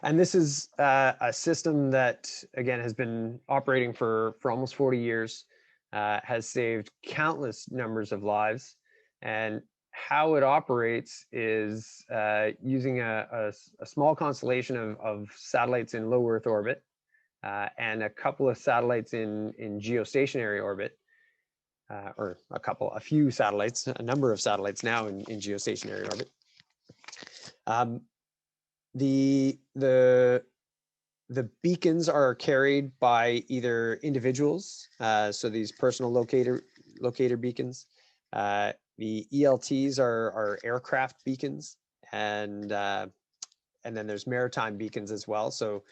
And this is a system that, again, has been operating for almost 40 years, has saved countless numbers of lives. And how it operates is using a small constellation of satellites in low Earth orbit and a couple of satellites in geostationary orbit, or a few satellites, a number of satellites now in geostationary orbit. The beacons are carried by either individuals, so these personal locator beacons. The ELTs are aircraft beacons, and then there's maritime beacons as well. So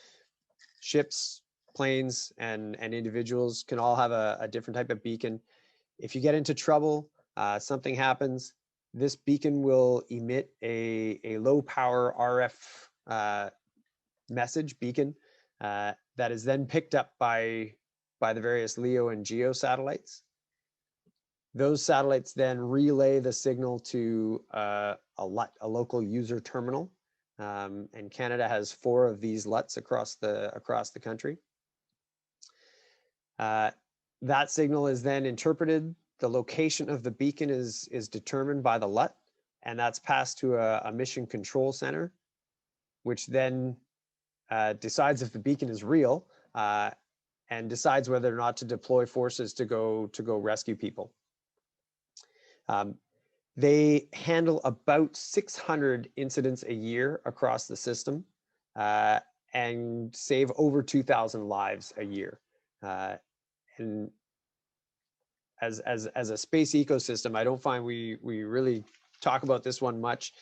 ships, planes, and individuals can all have a different type of beacon. If you get into trouble, something happens, this beacon will emit a low power RF message beacon that is then picked up by the various LEO and GEO satellites. Those satellites then relay the signal to a LUT, a local user terminal, and Canada has 4 of these LUTs across the country. That signal is then interpreted. The location of the beacon is determined by the LUT, and that's passed to a mission control center, which then decides if the beacon is real and decides whether or not to deploy forces to go rescue people. They handle about 600 incidents a year across the system and save over 2,000 lives a year. And as a space ecosystem, I don't find we really talk about this one much,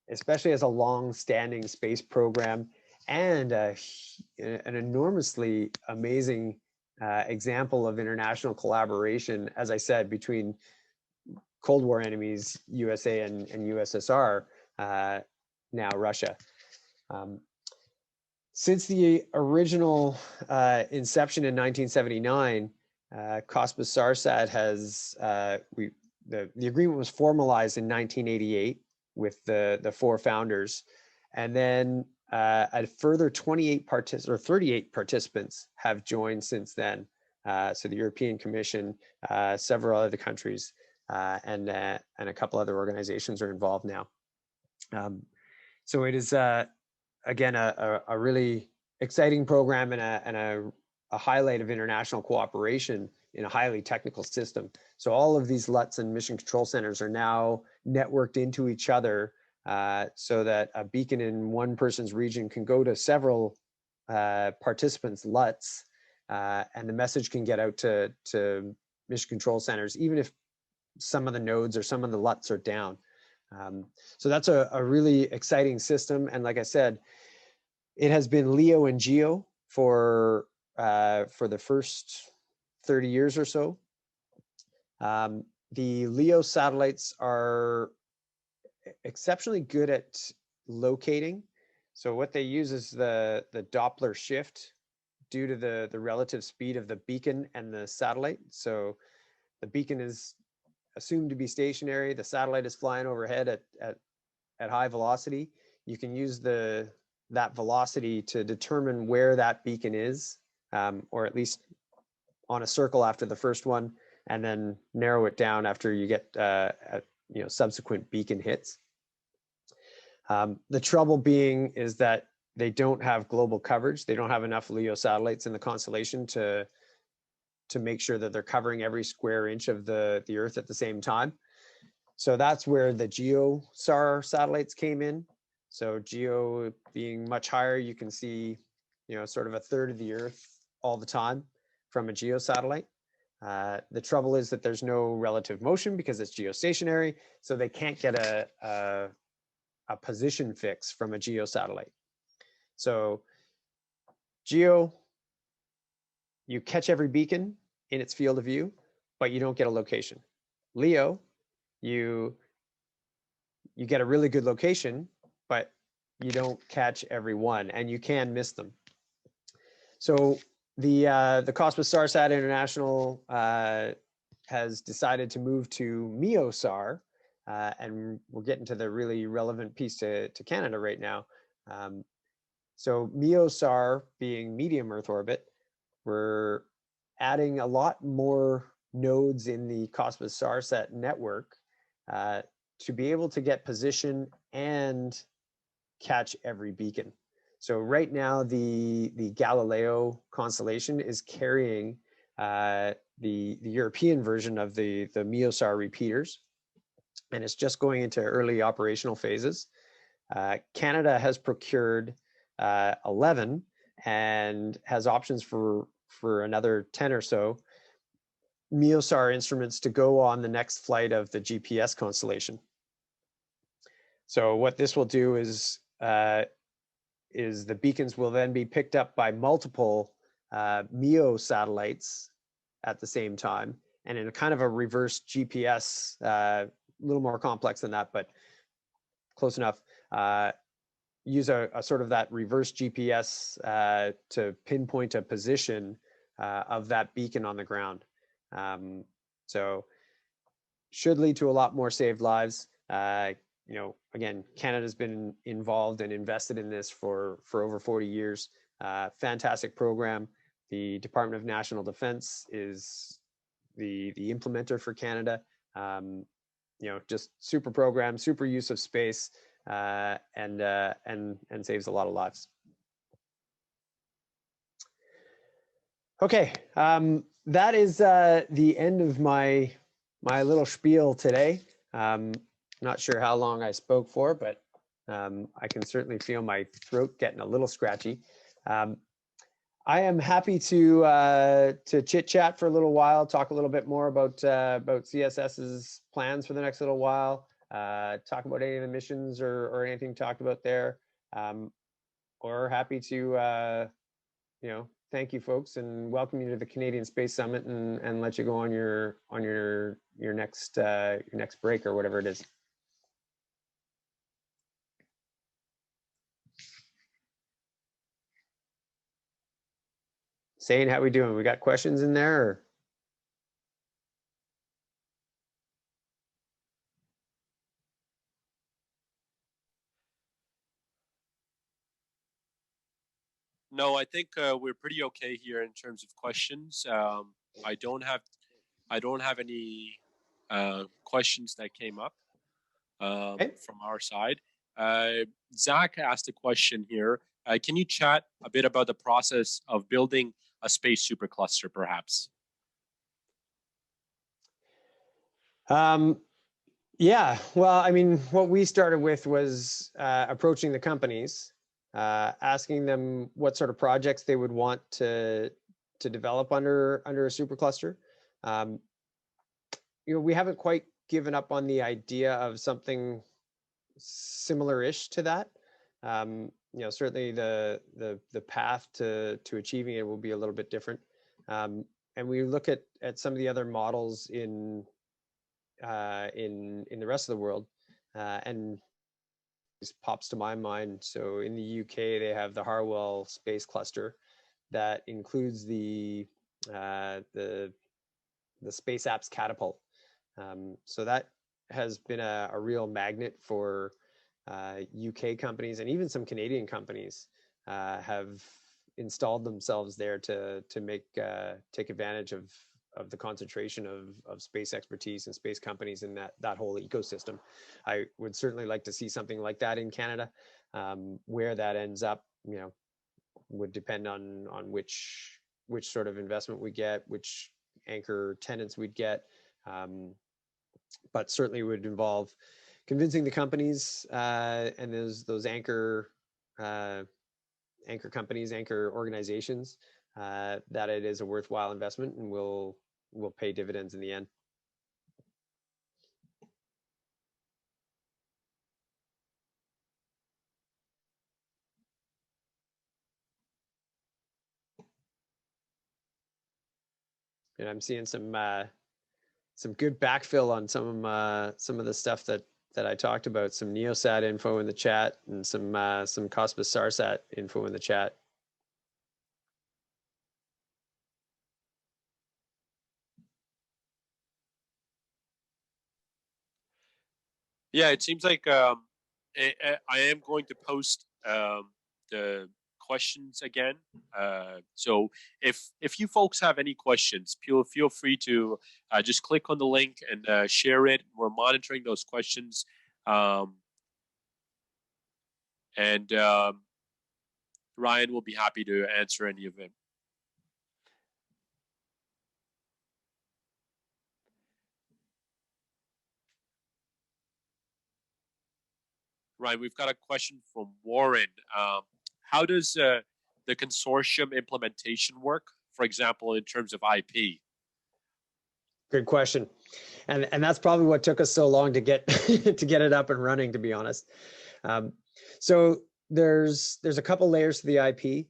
especially as a long-standing space program and an enormously amazing example of international collaboration, as I said, between Cold War enemies, USA and USSR, now Russia. Since the original inception in 1979, COSPAS SARSAT has, the agreement was formalized in 1988 with the 4 founders, and then a further 38 38 participants have joined since then. So the European Commission, several other countries, and a couple other organizations are involved now. So it is again a really exciting program and a highlight of international cooperation in a highly technical system. So all of these LUTs and mission control centers are now networked into each other, so that a beacon in one person's region can go to several participants' LUTs, and the message can get out to mission control centers, even if some of the nodes or some of the LUTs are down. So that's a really exciting system. And like I said, it has been LEO and GEO for the first 30 years or so. The LEO satellites are exceptionally good at locating. So what they use is the Doppler shift due to the relative speed of the beacon and the satellite. So the beacon is assumed to be stationary. The satellite is flying overhead at high velocity. You can use that velocity to determine where that beacon is, or at least on a circle after the first one, and then narrow it down after you get subsequent beacon hits. The trouble being is that they don't have global coverage. They don't have enough LEO satellites in the constellation to make sure that they're covering every square inch of the Earth at the same time. So that's where the GeoSAR satellites came in. So geo being much higher, you can see, sort of a third of the Earth all the time from a geosatellite. The trouble is that there's no relative motion because it's geostationary, so they can't get a position fix from a geosatellite. So geo, you catch every beacon in its field of view, but you don't get a location. LEO, you get a really good location, but you don't catch every one, and you can miss them. So the Cosmos StarSat International has decided to move to MEOSAR, and we're getting to the really relevant piece to Canada right now. So MEOSAR being medium Earth orbit, we're adding a lot more nodes in the Cosmos StarSat network to be able to get position and catch every beacon. So right now, the Galileo constellation is carrying the European version of the MEOSAR repeaters, and it's just going into early operational phases. Canada has procured 11 and has options for another 10 or so MEOSAR instruments to go on the next flight of the GPS constellation. So what this will do is the beacons will then be picked up by multiple MEO satellites at the same time, and in a kind of a reverse GPS, a little more complex than that, but close enough. Use a sort of that reverse GPS to pinpoint a position of that beacon on the ground. So should lead to a lot more saved lives. Again, Canada's been involved and invested in this for over 40 years. Fantastic program. The Department of National Defense is the implementer for Canada. Just super program, super use of space, and saves a lot of lives. Okay, that is the end of my little spiel today. Not sure how long I spoke for, but I can certainly feel my throat getting a little scratchy. I am happy to chit chat for a little while, talk a little bit more about CSS's plans for the next little while, talk about any of the missions or anything talked about there, or happy to thank you folks and welcome you to the Canadian Space Summit and let you go on your next break or whatever it is. Sane, how we doing? We got questions in there? Or? No, I think we're pretty okay here in terms of questions. I don't have any questions that came up from our side. Zach asked a question here. Can you chat a bit about the process of building a space supercluster, perhaps? Yeah, well, I mean, what we started with was approaching the companies, asking them what sort of projects they would want to develop under a supercluster. We haven't quite given up on the idea of something similar-ish to that. Certainly the path to achieving it will be a little bit different. And we look at some of the other models in the rest of the world, and this pops to my mind. So in the UK, they have the Harwell Space Cluster that includes the Space Apps Catapult. So that has been a real magnet for UK companies, and even some Canadian companies have installed themselves there to take advantage of the concentration of space expertise and space companies in that whole ecosystem. I would certainly like to see something like that in Canada. Where that ends up, would depend on which sort of investment we get, which anchor tenants we'd get, but certainly would involve convincing the companies and those anchor companies, anchor organizations, that it is a worthwhile investment and will pay dividends in the end. And I'm seeing some good backfill on some of the stuff that I talked about. Some Neosat info in the chat and some Cosmos Sarsat info in the chat. Yeah, it seems like I am going to post the questions again. So if you folks have any questions, feel free to just click on the link and share it. We're monitoring those questions, and Ryan will be happy to answer any of them. Ryan, we've got a question from Warren. How does the consortium implementation work? For example, in terms of IP. Good question, and that's probably what took us so long to get to get it up and running, to be honest. So there's a couple layers to the IP.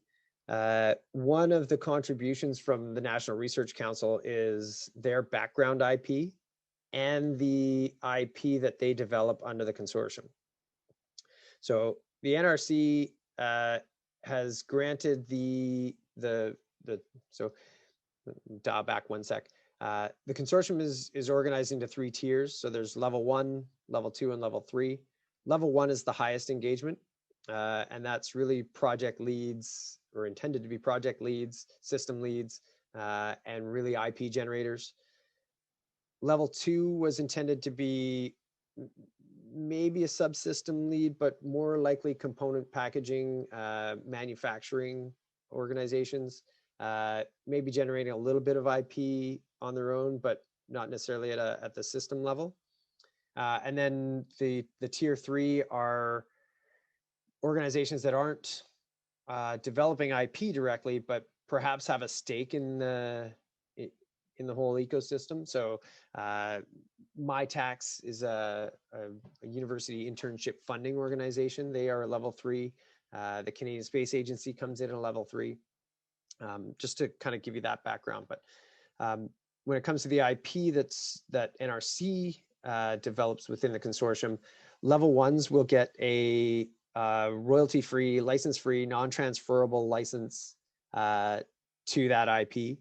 One of the contributions from the National Research Council is their background IP and the IP that they develop under the consortium. So the NRC has granted so dial back one sec. The consortium is organized into 3 tiers. So there's level 1, level 2, and level 3. Level 1 is the highest engagement, and that's really project leads, or intended to be project leads, system leads, and really IP generators. Level 2 was intended to be maybe a subsystem lead, but more likely component packaging, manufacturing organizations, maybe generating a little bit of IP on their own, but not necessarily at the system level. And then the tier 3 are organizations that aren't developing IP directly, but perhaps have a stake in the whole ecosystem. So MyTax is a university internship funding organization. They are a level 3. The Canadian Space Agency comes in at a level 3. Just to kind of give you that background. But when it comes to the IP that NRC develops within the consortium, level 1s will get a royalty-free, license-free, non-transferable license to that IP.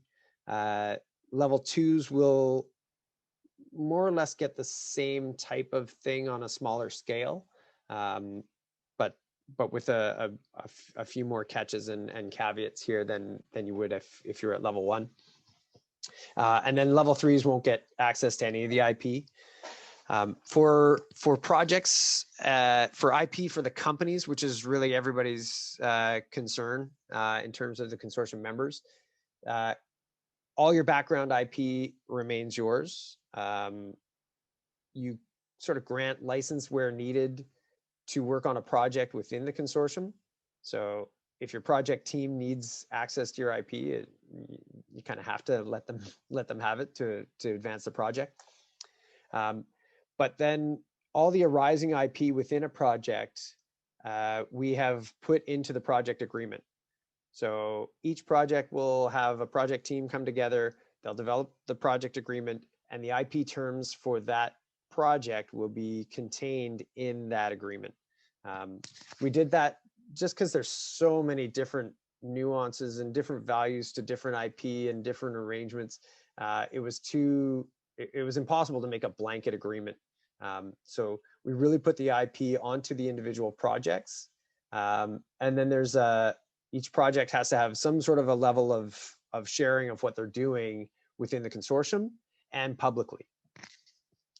Level 2s will more or less get the same type of thing on a smaller scale, but with a few more catches and caveats here than you would if you're at level 1. And then level 3s won't get access to any of the IP. For projects, for IP for the companies, which is really everybody's concern in terms of the consortium members, all your background IP remains yours. You sort of grant license where needed to work on a project within the consortium. So if your project team needs access to your IP, you kind of have to let them have it to advance the project. But then all the arising IP within a project, we have put into the project agreement. So each project will have a project team come together, they'll develop the project agreement, and the IP terms for that project will be contained in that agreement. We did that just because there's so many different nuances and different values to different IP and different arrangements. It was impossible to make a blanket agreement. So we really put the IP onto the individual projects. And then there's each project has to have some sort of a level of sharing of what they're doing within the consortium and publicly.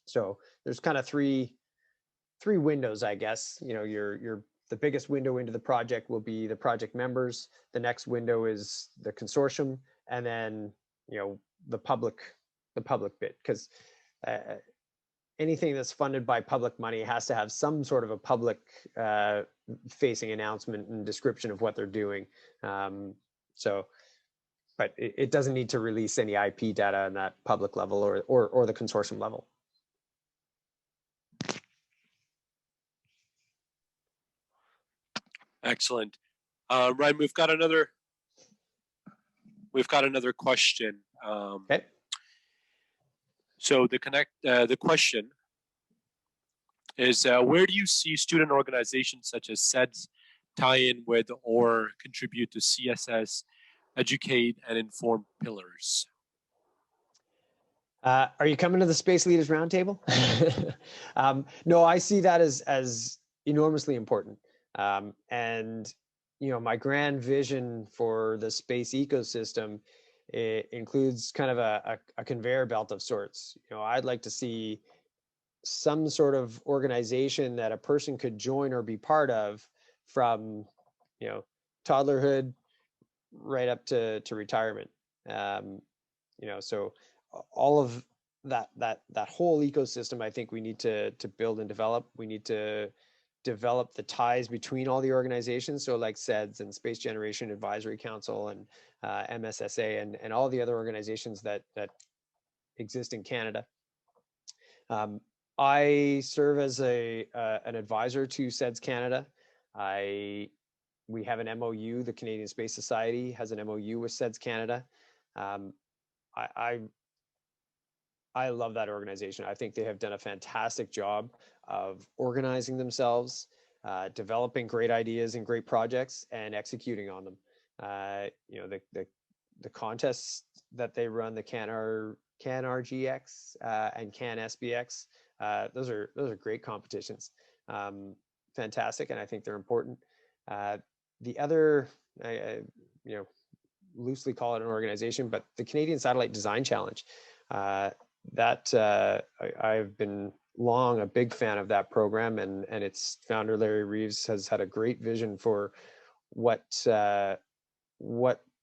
So there's kind of three windows, I guess. You know, the biggest window into the project will be the project members. The next window is the consortium, and then, you know, the public bit, because anything that's funded by public money has to have some sort of a public facing announcement and description of what they're doing. So, but it doesn't need to release any IP data on that public level or the consortium level. Excellent. Ryan, we've got another question. Okay. So the question is, where do you see student organizations such as CEDS tie in with or contribute to CSS, educate and inform pillars? Are you coming to the Space Leaders Roundtable? No, I see that as enormously important. And my grand vision for the space ecosystem, it includes kind of a conveyor belt of sorts. I'd like to see some sort of organization that a person could join or be part of from, toddlerhood right up to retirement. So all of that whole ecosystem, I think we need to build and develop. We need to develop the ties between all the organizations. So like CEDS and Space Generation Advisory Council and MSSA and all the other organizations that exist in Canada. I serve as an advisor to CEDS Canada. We have an MOU. The Canadian Space Society has an MOU with CEDS Canada. I love that organization. I think they have done a fantastic job of organizing themselves, developing great ideas and great projects, and executing on them. The contests that they run, the CAN RGX and CAN SBX, those are great competitions. Fantastic, and I think they're important. The other, loosely call it an organization, but the Canadian Satellite Design Challenge. I've been long a big fan of that program, and its founder Larry Reeves has had a great vision for what the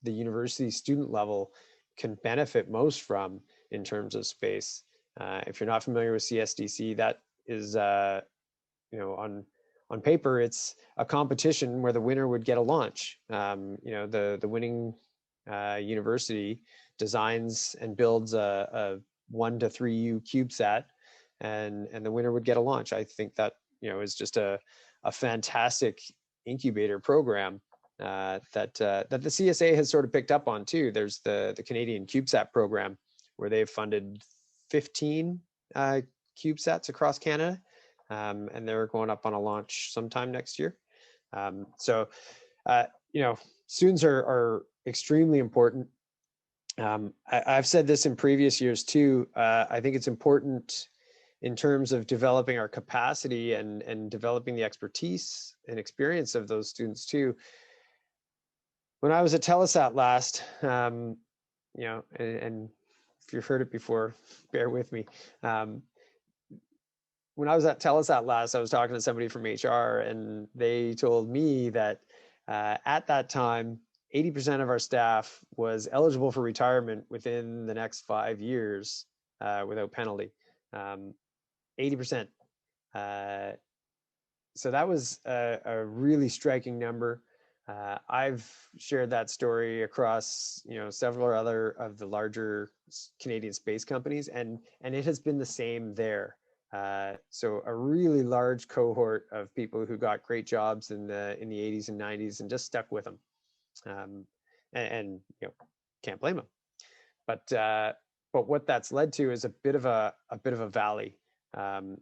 university student level can benefit most from in terms of space. If you're not familiar with CSDC, that is on paper it's a competition where the winner would get a launch. The winning university designs and builds a 1 to 3U CubeSat, and the winner would get a launch. I think that is just a fantastic incubator program that the CSA has sort of picked up on too. There's the Canadian CubeSat program where they've funded 15 CubeSats across Canada, and they're going up on a launch sometime next year. Students are extremely important. I've said this in previous years too. I think it's important in terms of developing our capacity and developing the expertise and experience of those students too. When I was at Telesat last, and if you've heard it before, bear with me. When I was at Telesat last, I was talking to somebody from HR, and they told me that at that time, 80% of our staff was eligible for retirement within the next 5 years without penalty. 80%. So that was a really striking number. I've shared that story across several other of the larger Canadian space companies, and it has been the same there. So a really large cohort of people who got great jobs in the 80s and 90s and just stuck with them. And can't blame them. But what that's led to is a bit of a valley.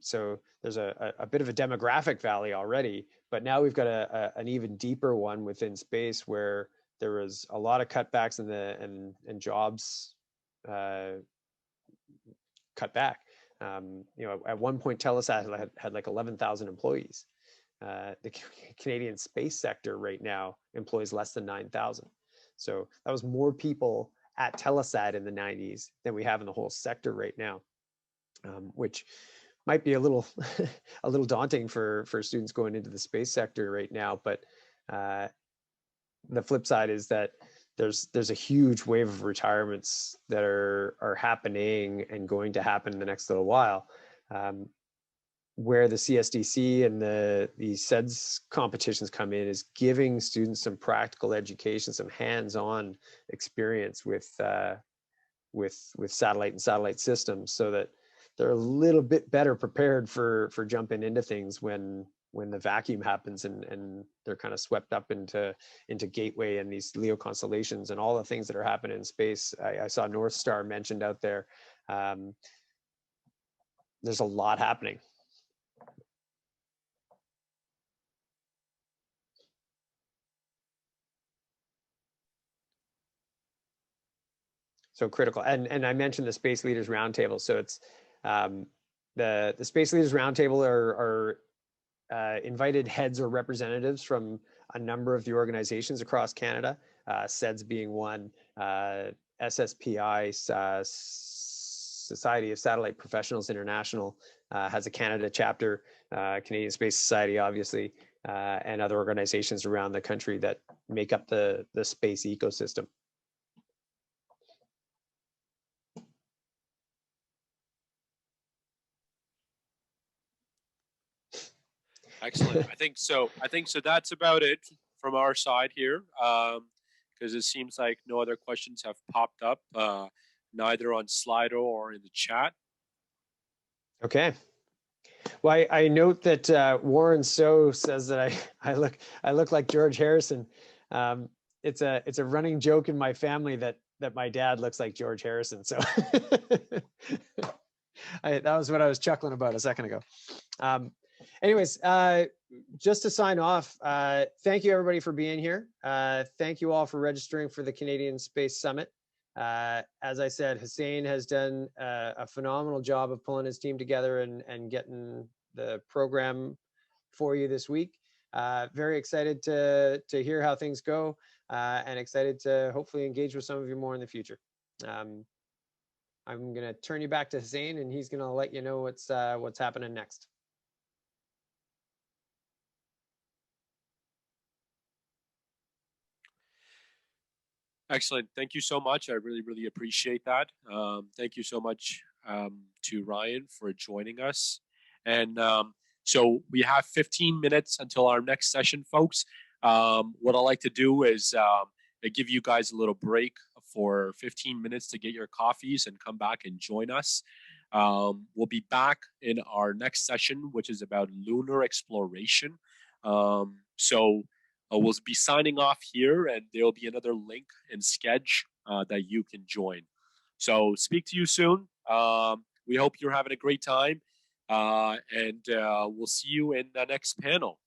So there's a bit of a demographic valley already, but now we've got an even deeper one within space where there was a lot of cutbacks and jobs cut back. At one point, Telesat had like 11,000 employees. The Canadian space sector right now employs less than 9,000. So that was more people at Telesat in the 90s than we have in the whole sector right now, which might be a little daunting for students going into the space sector right now. But the flip side is that there's a huge wave of retirements that are happening and going to happen in the next little while. where the CSDC and the CEDS competitions come in is giving students some practical education, some hands-on experience with satellite and satellite systems, so that they're a little bit better prepared for jumping into things when the vacuum happens and they're kind of swept up into Gateway and these LEO constellations and all the things that are happening in space. I saw North Star mentioned out there. There's a lot happening. So critical. And I mentioned the Space Leaders Roundtable. So it's the Space Leaders Roundtable are invited heads or representatives from a number of the organizations across Canada, CEDS being one, SSPI, Society of Satellite Professionals International, has a Canada chapter, Canadian Space Society, obviously, and other organizations around the country that make up the space ecosystem. Excellent. I think so. That's about it from our side here, because it seems like no other questions have popped up, neither on Slido or in the chat. Okay. Well, I note that Warren So says that I look like George Harrison. It's a running joke in my family that my dad looks like George Harrison. So that was what I was chuckling about a second ago. Anyways, just to sign off, thank you everybody for being here. Thank you all for registering for the Canadian Space Summit. As I said, Hussein has done a phenomenal job of pulling his team together and getting the program for you this week. Very excited to hear how things go, and excited to hopefully engage with some of you more in the future. I'm going to turn you back to Hussein, and he's going to let you know what's happening next. Excellent. Thank you so much. I really, really appreciate that. Thank you so much to Ryan for joining us. And so we have 15 minutes until our next session, folks. What I like to do is give you guys a little break for 15 minutes to get your coffees and come back and join us. We'll be back in our next session, which is about lunar exploration. We'll be signing off here, and there'll be another link in Sketch that you can join. So speak to you soon. We hope you're having a great time, and we'll see you in the next panel.